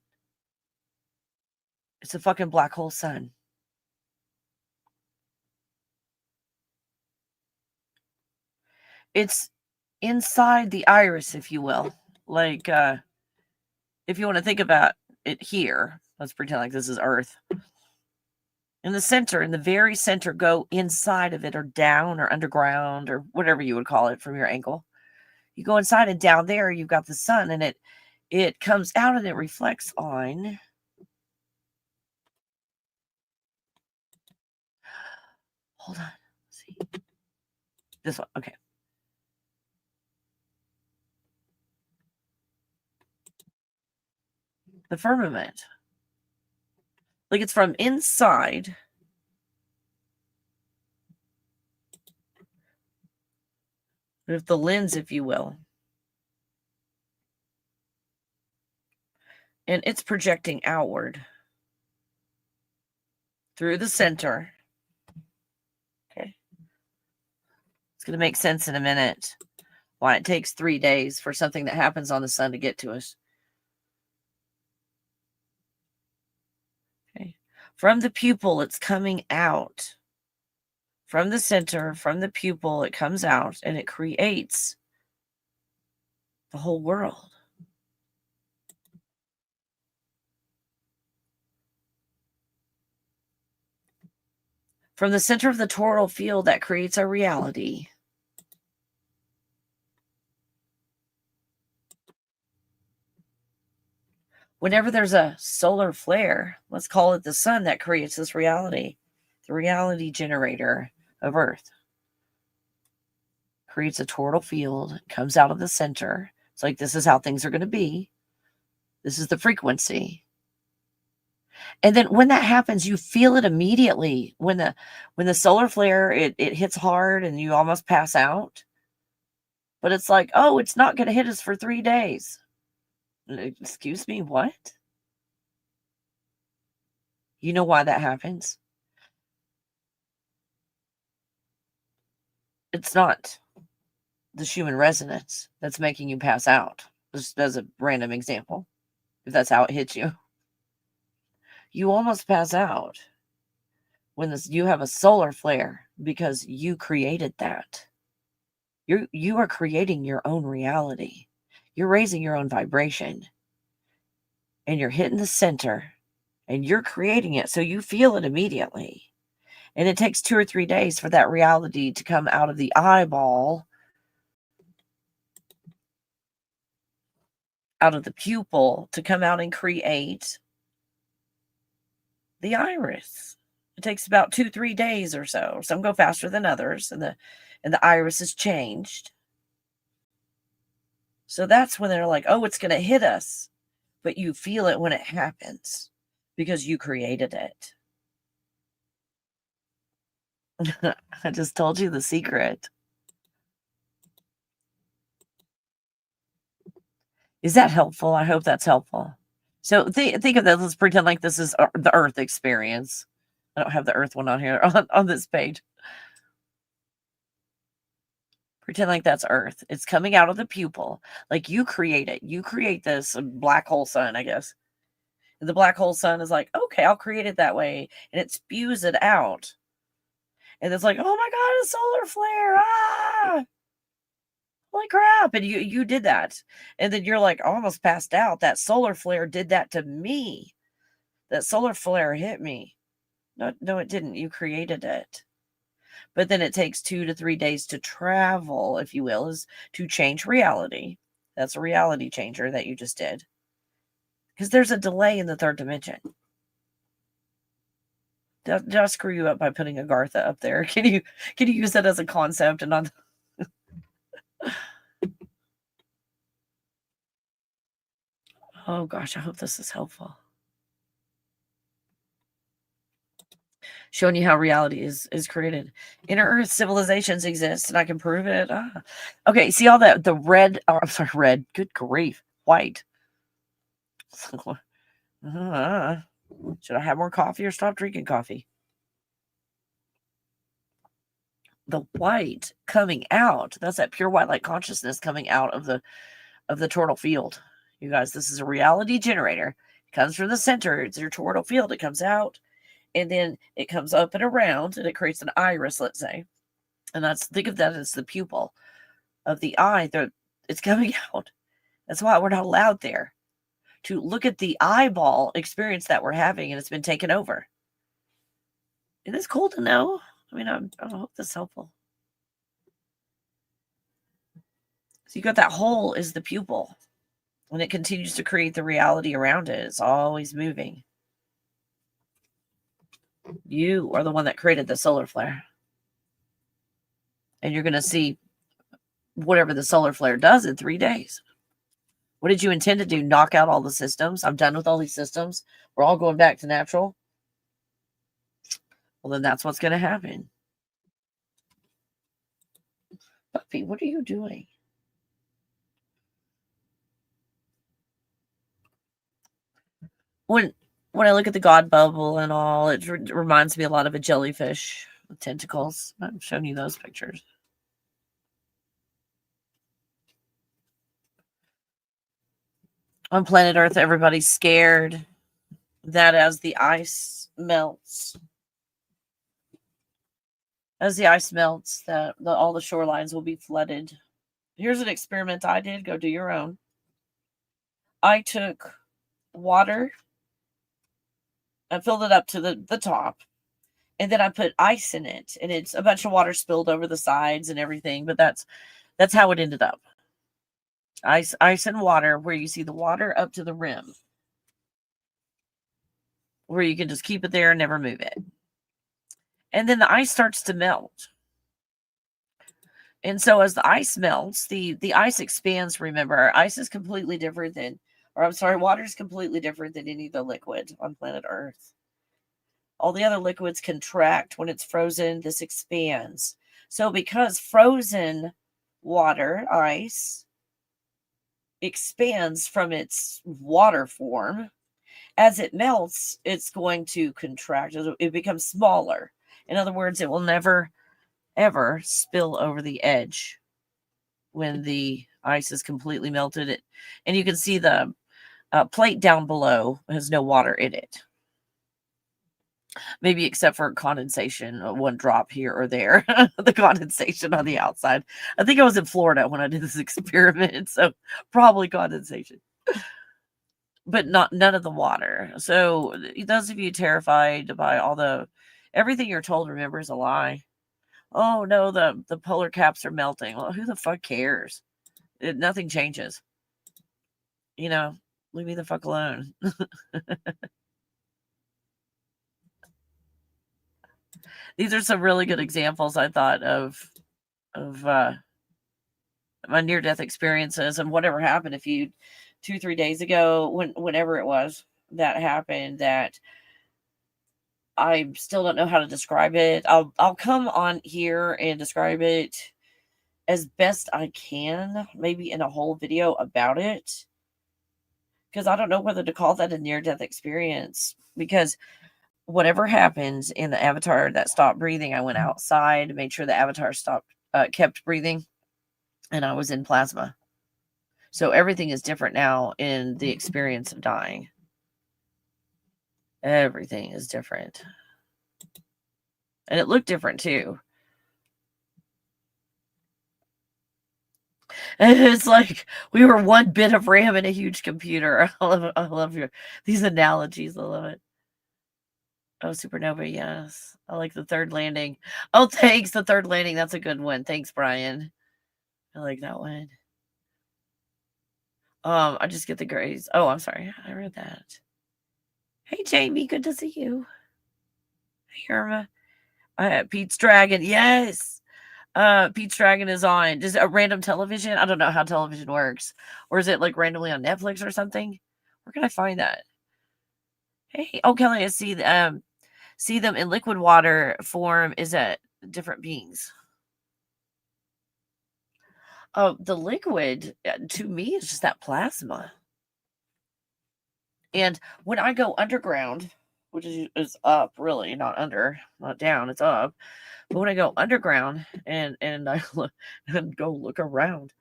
It's a fucking black hole sun. It's inside the iris, if you will. Like, if you want to think about it here, let's pretend like this is Earth. In the center, in the very center, go inside of it or down or underground or whatever you would call it from your angle. You go inside, and down there you've got the sun, and it comes out and it reflects on. Hold on. Let's see. This one. Okay. The firmament. Like it's from inside. With the lens, if you will. And it's projecting outward through the center. Okay. It's going to make sense in a minute why it takes 3 days for something that happens on the sun to get to us. Okay. From the pupil, it's coming out. From the center, from the pupil, it comes out and it creates the whole world. From the center of the toroidal field, that creates a reality. Whenever there's a solar flare, let's call it the sun that creates this reality. The reality generator of Earth creates a toroidal field, comes out of the center. It's like, this is how things are going to be. This is the frequency. And then when that happens, you feel it immediately. When the solar flare, it hits hard and you almost pass out. But it's like, oh, it's not going to hit us for 3 days. Excuse me, what? You know why that happens? It's not the Schumann resonance that's making you pass out. Just as a random example, if that's how it hits you. You almost pass out when you have a solar flare because you created that. You are creating your own reality. You're raising your own vibration. And you're hitting the center and you're creating it. So you feel it immediately. And it takes 2 or 3 days for that reality to come out of the eyeball, out of the pupil, to come out and create the iris. It takes about 2-3 days or so. Some go faster than others, and the iris is changed. So that's when they're like, oh, it's going to hit us. But you feel it when it happens because you created it. I just told you the secret. Is that helpful? I hope that's helpful. So think of that. Let's pretend like this is the Earth experience. I don't have the Earth one on here on this page. Pretend like that's Earth. It's coming out of the pupil. Like you create it. You create this black hole sun, I guess. The black hole sun is like, okay, I'll create it that way. And it spews it out. And it's like, oh my God, a solar flare. Ah, holy crap. And you did that. And then you're like almost passed out. That solar flare did that to me. That solar flare hit me. No, it didn't. You created it. But then it takes 2 to 3 days to travel, if you will, is to change reality. That's a reality changer that you just did. Because there's a delay in the third dimension. Did I screw you up by putting Agartha up there? Can you use that as a concept and not? Oh gosh, I hope this is helpful. Showing you how reality is created. Inner Earth civilizations exist, and I can prove it. Okay, see all that the red. Oh, I'm sorry, red. Good grief, white. Should I have more coffee or stop drinking coffee? The white coming out. That's that pure white light consciousness coming out of the toroidal field. You guys, this is a reality generator. It comes from the center. It's your toroidal field. It comes out, and then it comes up and around, and it creates an iris, let's say. And think of that as the pupil of the eye. It's coming out. That's why we're not allowed there to look at the eyeball experience that we're having, and it's been taken over. It is cool to know. I mean, I hope this is helpful. So you got that hole is the pupil, and it continues to create the reality around it. It's always moving. You are the one that created the solar flare. And you're going to see whatever the solar flare does in 3 days. What did you intend to do? Knock out all the systems? I'm done with all these systems. We're all going back to natural. Well, then that's what's going to happen. Puppy, what are you doing? When I look at the God bubble and all, it reminds me a lot of a jellyfish with tentacles. I've shown you those pictures. On planet Earth, everybody's scared that as the ice melts, that all the shorelines will be flooded. Here's an experiment I did. Go do your own. I took water, I filled it up to the top, and then I put ice in it, and it's a bunch of water spilled over the sides and everything, but that's how it ended up. Ice and water, where you see the water up to the rim, where you can just keep it there and never move it. And then the ice starts to melt. And so as the ice melts, the ice expands. Remember, ice is completely different than, water is completely different than any of the liquid on planet Earth. All the other liquids contract when it's frozen. This expands. So because frozen water, ice, expands from its water form, as it melts, it's going to contract. It becomes smaller. In other words, it will never, ever spill over the edge when the ice is completely melted. And you can see the plate down below has no water in it. Maybe except for condensation, one drop here or there, the condensation on the outside. I think I was in Florida when I did this experiment, so probably condensation, but none of the water. So those of you terrified by everything you're told, remember, is a lie. Oh no, the polar caps are melting. Well, who the fuck cares? Nothing changes. Leave me the fuck alone. These are some really good examples, I thought, of my near-death experiences and whatever happened a few 2-3 days ago, whenever it was that happened, that I still don't know how to describe it. I'll come on here and describe it as best I can, maybe in a whole video about it, because I don't know whether to call that a near-death experience, because whatever happens in the avatar that stopped breathing, I went outside, made sure the avatar kept breathing, and I was in plasma. So everything is different now in the experience of dying. Everything is different. And it looked different too. And it's like we were one bit of RAM in a huge computer. I love these analogies. I love it. Oh, supernova, yes. I like the third landing. Oh, thanks. The third landing. That's a good one. Thanks, Brian. I like that one. I just get the grades. Oh, I'm sorry. I read that. Hey, Jamie. Good to see you. Hey, Irma. Pete's Dragon. Yes. Pete's Dragon is on. Just a random television. I don't know how television works. Or is it like randomly on Netflix or something? Where can I find that? Hey, oh, Kelly, I see them in liquid water form is at different beings. Oh, the liquid to me is just that plasma. And when I go underground, which is up, really, not under, not down, it's up. But when I go underground and I look and go look around,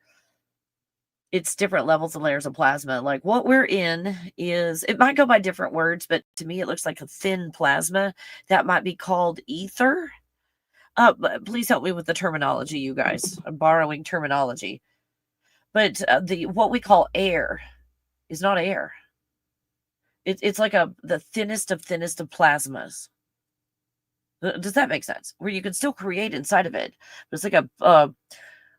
it's different levels and layers of plasma. Like what we're in is, it might go by different words, but to me, it looks like a thin plasma that might be called ether. Please help me with the terminology, you guys. I'm borrowing terminology, but what we call air is not air. It's like the thinnest of plasmas. Does that make sense? Where you can still create inside of it, but it's like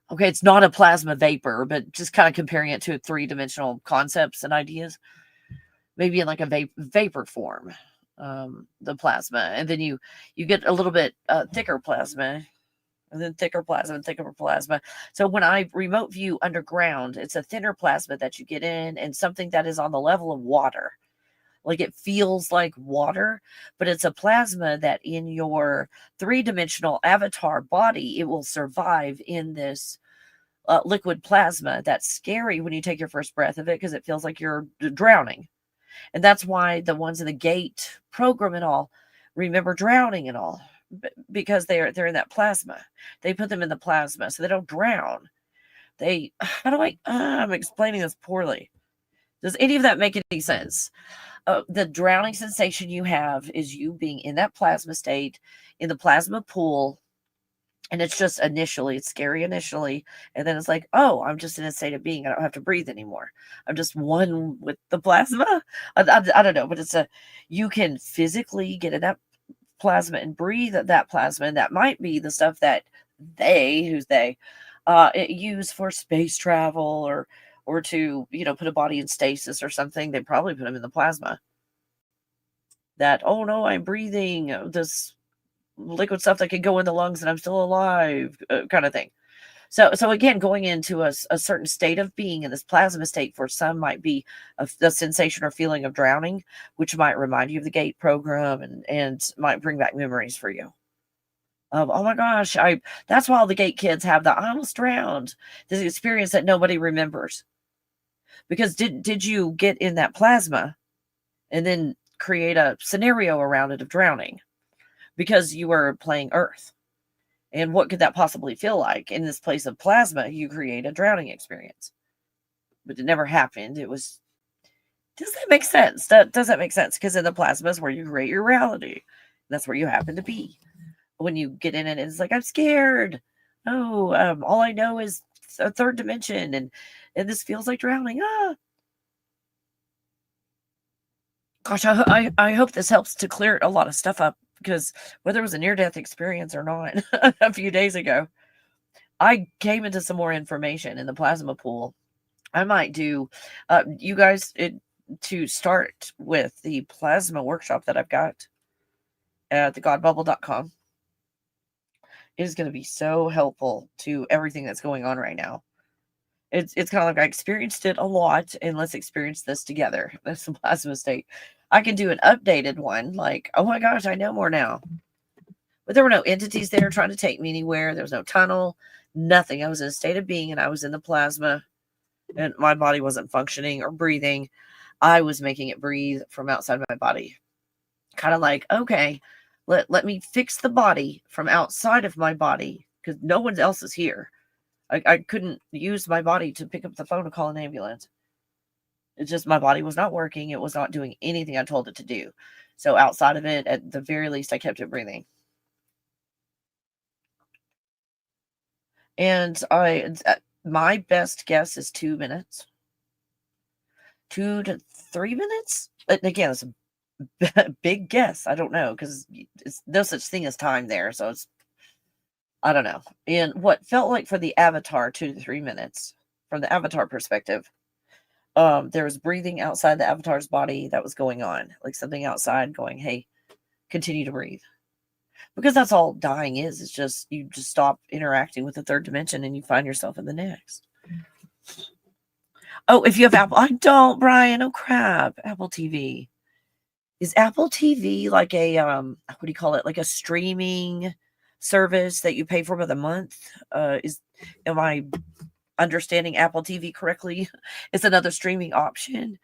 okay, it's not a plasma vapor, but just kind of comparing it to three-dimensional concepts and ideas, maybe in like a vapor form, the plasma, and then you get a little bit thicker plasma, and then thicker plasma and thicker plasma. So when I remote view underground, it's a thinner plasma that you get in, and something that is on the level of water. Like it feels like water, but it's a plasma that in your three-dimensional avatar body, it will survive in this liquid plasma. That's scary when you take your first breath of it because it feels like you're drowning. And that's why the ones in the gate program and all remember drowning and all, because they're in that plasma. They put them in the plasma so they don't drown. I'm explaining this poorly. Does any of that make any sense? The drowning sensation you have is you being in that plasma state, in the plasma pool, and it's just it's scary initially, and then it's like, oh, I'm just in a state of being. I don't have to breathe anymore. I'm just one with the plasma. I don't know, but you can physically get in that plasma and breathe that plasma, and that might be the stuff that use for space travel or to, put a body in stasis or something. They probably put them in the plasma. That, oh no, I'm breathing this liquid stuff that can go in the lungs and I'm still alive, kind of thing. So again, going into a certain state of being in this plasma state for some might be the sensation or feeling of drowning, which might remind you of the GATE program and might bring back memories for you. Oh my gosh, that's why all the GATE kids have I almost drowned, this experience that nobody remembers. Because did you get in that plasma and then create a scenario around it of drowning because you were playing Earth? And what could that possibly feel like? In this place of plasma, you create a drowning experience. But it never happened. Does that make sense? Does that make sense? Because in the plasma is where you create your reality. That's where you happen to be. When you get in it, it's like, I'm scared. Oh, all I know is a third dimension, and this feels like drowning. Gosh, I hope this helps to clear a lot of stuff up, because whether it was a near-death experience or not, a few days ago, I came into some more information in the plasma pool. I might do, you guys, to start with the plasma workshop that I've got at thegodbubble.com. It is going to be so helpful to everything that's going on right now. It's kind of like I experienced it a lot, and let's experience this together. That's the plasma state. I can do an updated one, like, oh my gosh, I know more now. But there were no entities there trying to take me anywhere. There was no tunnel, nothing. I was in a state of being, and I was in the plasma, and my body wasn't functioning or breathing. I was making it breathe from outside my body. Kind of like, okay, let me fix the body from outside of my body, because no one else is here. I couldn't use my body to pick up the phone and call an ambulance. It's just my body was not working. It was not doing anything I told it to do. So outside of it, at the very least, I kept it breathing. And my best guess is 2 minutes. 2 to 3 minutes? But again, it's a big guess. I don't know, because it's no such thing as time there. So it's, I don't know. And what felt like for the Avatar, 2 to 3 minutes, from the Avatar perspective, there was breathing outside the Avatar's body that was going on, like something outside going, hey, continue to breathe. Because that's all dying is. It's just, you just stop interacting with the third dimension and you find yourself in the next. Oh, if you have Apple, I don't, Brian. Oh crap, Apple TV. Is Apple TV like a what do you call it? Like a streaming service that you pay for by the month? Am I understanding Apple TV correctly? It's another streaming option.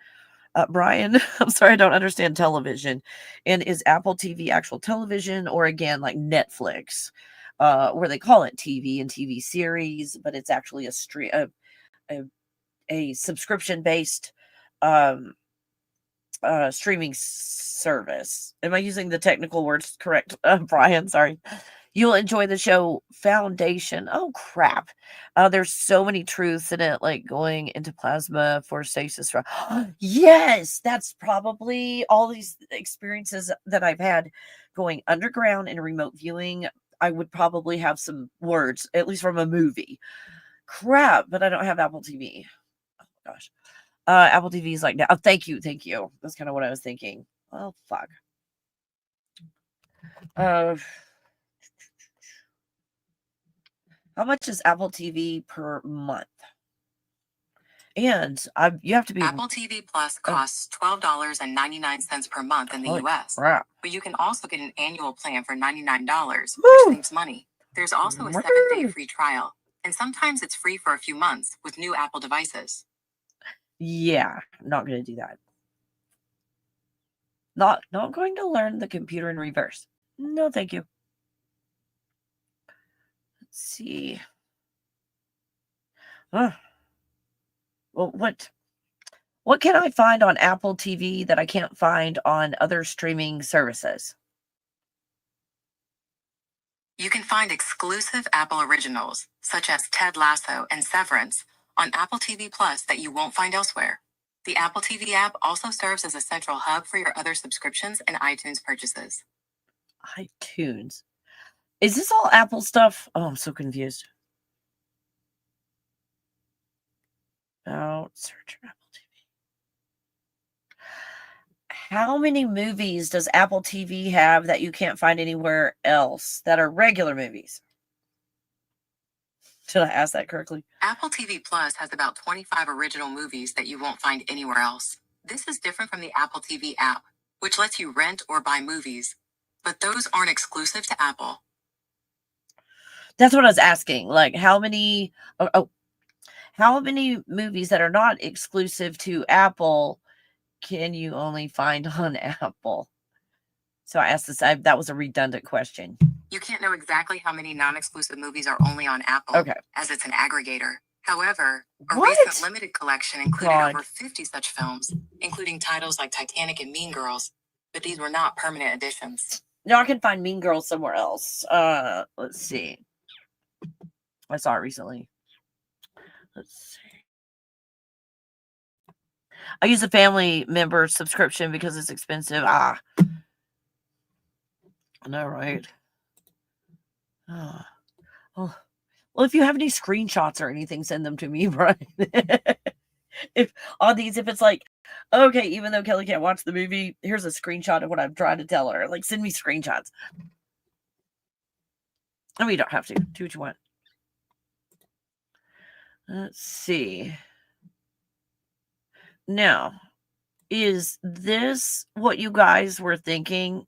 Brian, I'm sorry, I don't understand television. And is Apple TV actual television, or again like Netflix, where they call it TV and TV series, but it's actually a subscription based streaming service? Am I using the technical words correct, Brian? Sorry. You'll enjoy the show Foundation. Oh crap. There's so many truths in it, like going into plasma for stasis. Yes, that's probably all these experiences that I've had going underground and remote viewing. I would probably have some words, at least from a movie. Crap, but I don't have Apple TV. Oh gosh. Apple TV is like, oh, thank you. That's kind of what I was thinking. Oh fuck. How much is Apple TV per month? And you have to be Apple TV Plus costs $12.99 per month in the US. Crap. But you can also get an annual plan for $99, Woo! which saves money. There's also a 7-day free trial, and sometimes it's free for a few months with new Apple devices. Yeah, I'm not going to do that. Not going to learn the computer in reverse. No, thank you. Let's see. Well, what can I find on Apple TV that I can't find on other streaming services? You can find exclusive Apple originals, such as Ted Lasso and Severance, on Apple TV Plus that you won't find elsewhere. The Apple TV app also serves as a central hub for your other subscriptions and iTunes purchases. iTunes. Is this all Apple stuff? Oh, I'm so confused. About search Apple TV. How many movies does Apple TV have that you can't find anywhere else that are regular movies? Did I ask that correctly? Apple TV Plus has about 25 original movies that you won't find anywhere else. This is different from the Apple TV app, which lets you rent or buy movies, but those aren't exclusive to Apple. That's what I was asking. Like, how many movies that are not exclusive to Apple can you only find on Apple? So I asked this. That was a redundant question. You can't know exactly how many non-exclusive movies are only on Apple, Okay, as it's an aggregator. However, a What? recent limited collection included God. over 50 such films, including titles like Titanic and Mean Girls, but these were not permanent additions. No, I can find Mean Girls somewhere else. Let's see. I saw it recently. Let's see. I use a family member subscription because it's expensive. I know, right? Oh. Well, if you have any screenshots or anything, send them to me, Brian. If it's like, okay, even though Kelly can't watch the movie, here's a screenshot of what I'm trying to tell her. Like, send me screenshots. I mean, you don't have to. Do what you want. Let's see. Now, is this what you guys were thinking?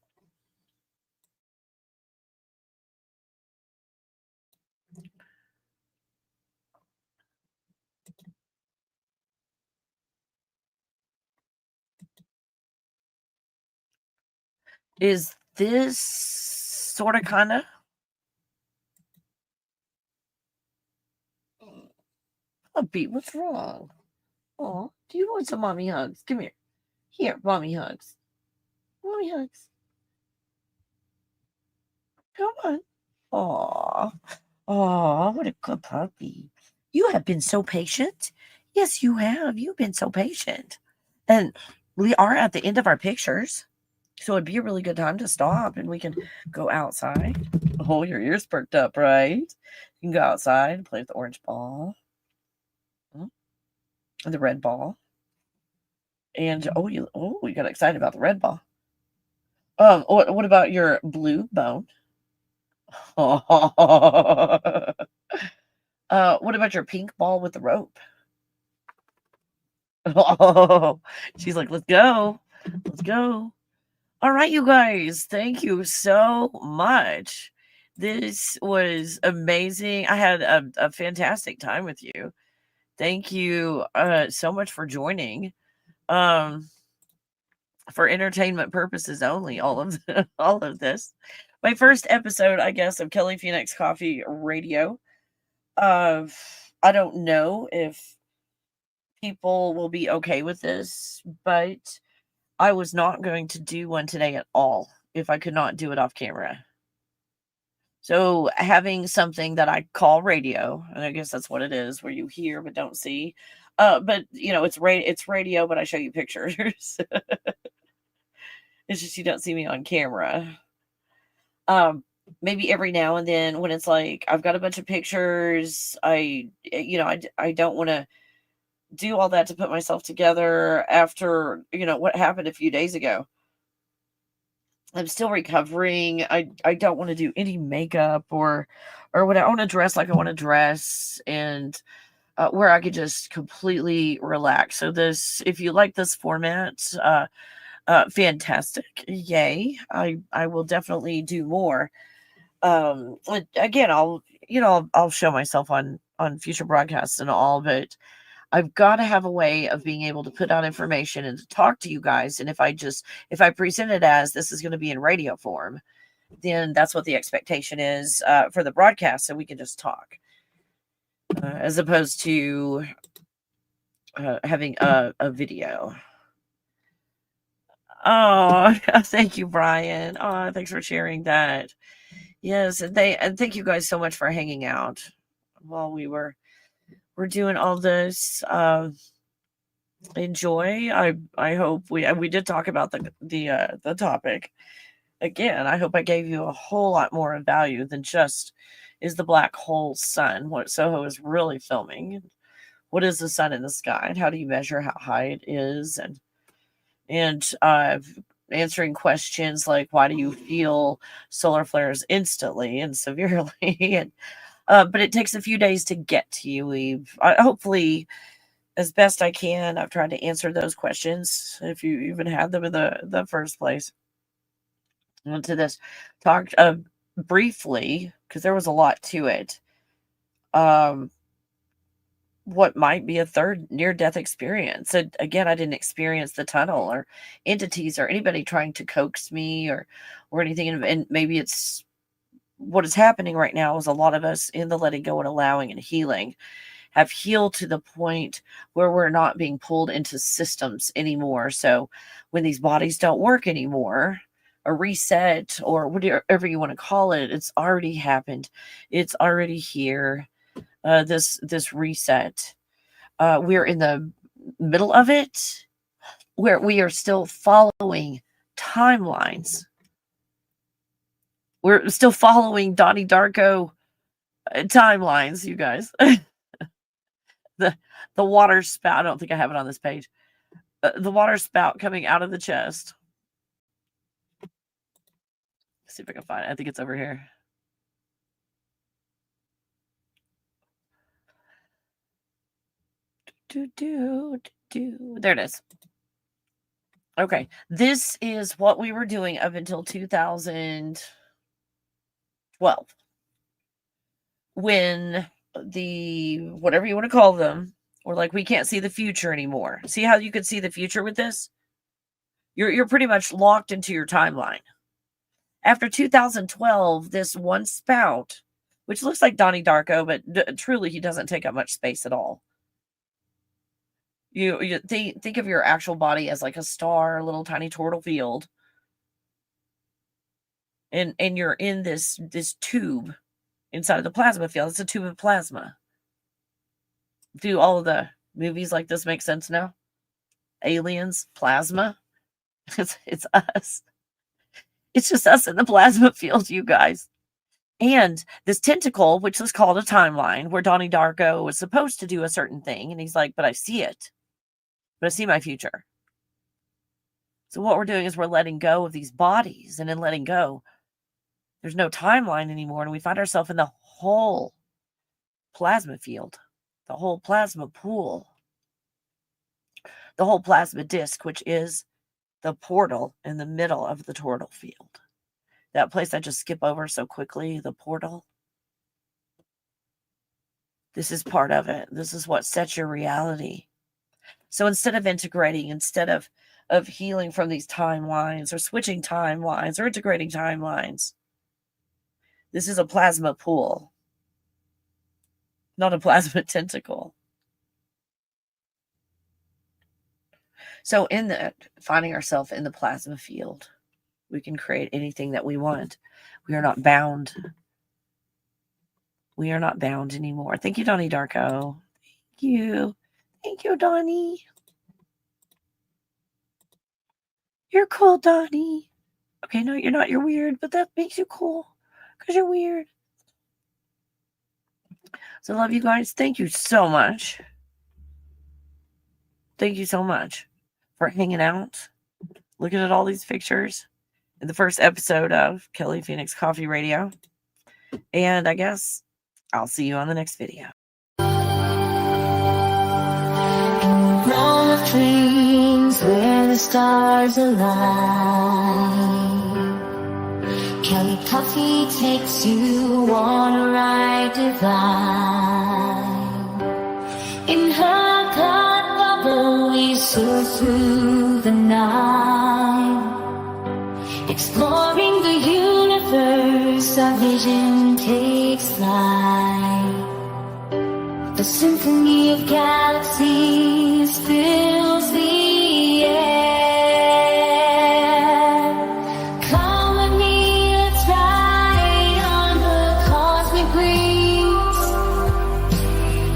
Is this sort of kind of? Oh, Beat, what's wrong? Oh, do you want some mommy hugs? Come here. Here, mommy hugs. Let me hugs. Come on. Aw. Aw, what a good puppy. You have been so patient. Yes, you have. You've been so patient. And we are at the end of our pictures. So it'd be a really good time to stop and we can go outside. Oh, your ears perked up, right? You can go outside and play with the orange ball. And the red ball. And you got excited about the red ball. What about your blue bone? What about your pink ball with the rope? Oh, she's like, let's go. Let's go. All right, you guys. Thank you so much. This was amazing. I had a fantastic time with you. Thank you so much for joining. For entertainment purposes only, all of this. My first episode, I guess, of Kelly Phoenix Coffee Radio. I don't know if people will be okay with this, but I was not going to do one today at all if I could not do it off camera. So having something that I call radio, and I guess that's what it is, where you hear but don't see. But it's radio, but I show you pictures. It's just you don't see me on camera. Maybe every now and then when it's like I've got a bunch of pictures, I don't want to do all that to put myself together after what happened a few days ago. I'm still recovering. I don't want to do any makeup or what I want to dress like I want to dress, and where I could just completely relax. So if you like this format, fantastic. Yay. I will definitely do more. Again, I'll show myself on future broadcasts and all, but I've got to have a way of being able to put out information and to talk to you guys. And if I present it as this is going to be in radio form, then that's what the expectation is for the broadcast. So we can just talk as opposed to having a video. Oh, thank you, Brian. Oh, thanks for sharing that. Yes, and thank you guys so much for hanging out while we're doing all this. Enjoy. I hope we did talk about the topic. Again, I hope I gave you a whole lot more of value than just is the black hole sun, what Soho is really filming. What is the sun in the sky, and how do you measure how high it is, and answering questions like why do you feel solar flares instantly and severely, and but it takes a few days to get to you. Hopefully, as best I can, I've tried to answer those questions if you even had them in the first place. To this talk briefly, because there was a lot to it. What might be a third near-death experience. So again, I didn't experience the tunnel or entities or anybody trying to coax me or anything. And maybe it's what is happening right now is a lot of us in the letting go and allowing and healing have healed to the point where we're not being pulled into systems anymore. So when these bodies don't work anymore, a reset or whatever you want to call it, it's already happened. It's already here. This reset. We're in the middle of it, where we are still following timelines. We're still following Donnie Darko timelines, you guys. the water spout. I don't think I have it on this page. The water spout coming out of the chest. Let's see if I can find it. I think it's over here. There it is. Okay, this is what we were doing up until 2012, when the whatever you want to call them, or like we can't see the future anymore. See how you could see the future with this? You're pretty much locked into your timeline. After 2012, this one spout, which looks like Donnie Darko, but truly he doesn't take up much space at all. You think of your actual body as like a star, a little tiny turtle field, and you're in this tube inside of the plasma field. It's a tube of plasma. Do all of the movies like this make sense now? Aliens, plasma. It's us. It's just us in the plasma field, you guys. And this tentacle, which is called a timeline, where Donnie Darko was supposed to do a certain thing, and he's like, but I see it. But I see my future. So what we're doing is we're letting go of these bodies, and in letting go, there's no timeline anymore, and we find ourselves in the whole plasma field, the whole plasma pool, the whole plasma disk, which is the portal in the middle of the tortal field. That place I just skip over so quickly, the portal. This is part of it. This is what sets your reality. So instead of integrating, instead of healing from these timelines or switching timelines or integrating timelines, this is a plasma pool, not a plasma tentacle. So in that, finding ourselves in the plasma field, we can create anything that we want. We are not bound. We are not bound anymore. Thank you, Donnie Darko. Thank you. Thank you, Donnie. You're cool, Donnie. Okay, no, you're not. You're weird, but that makes you cool because you're weird. So love you guys. Thank you so much. Thank you so much for hanging out, looking at all these pictures in the first episode of Kelly Phoenix Coffee Radio. And I guess I'll see you on the next video. Realm of dreams where the stars align, Kelly Coffee takes you on a ride divine. In her God bubble we soar through the night, exploring the universe, our vision takes flight. The symphony of galaxies fills the air. Come with me, let's ride on the cosmic breeze.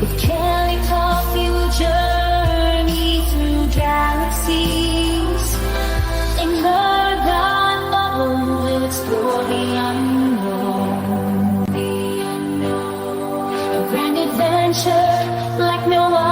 With Kelly Coffee we'll journey through galaxies. In her God bubble we'll explore the unknown. A grand adventure like no other.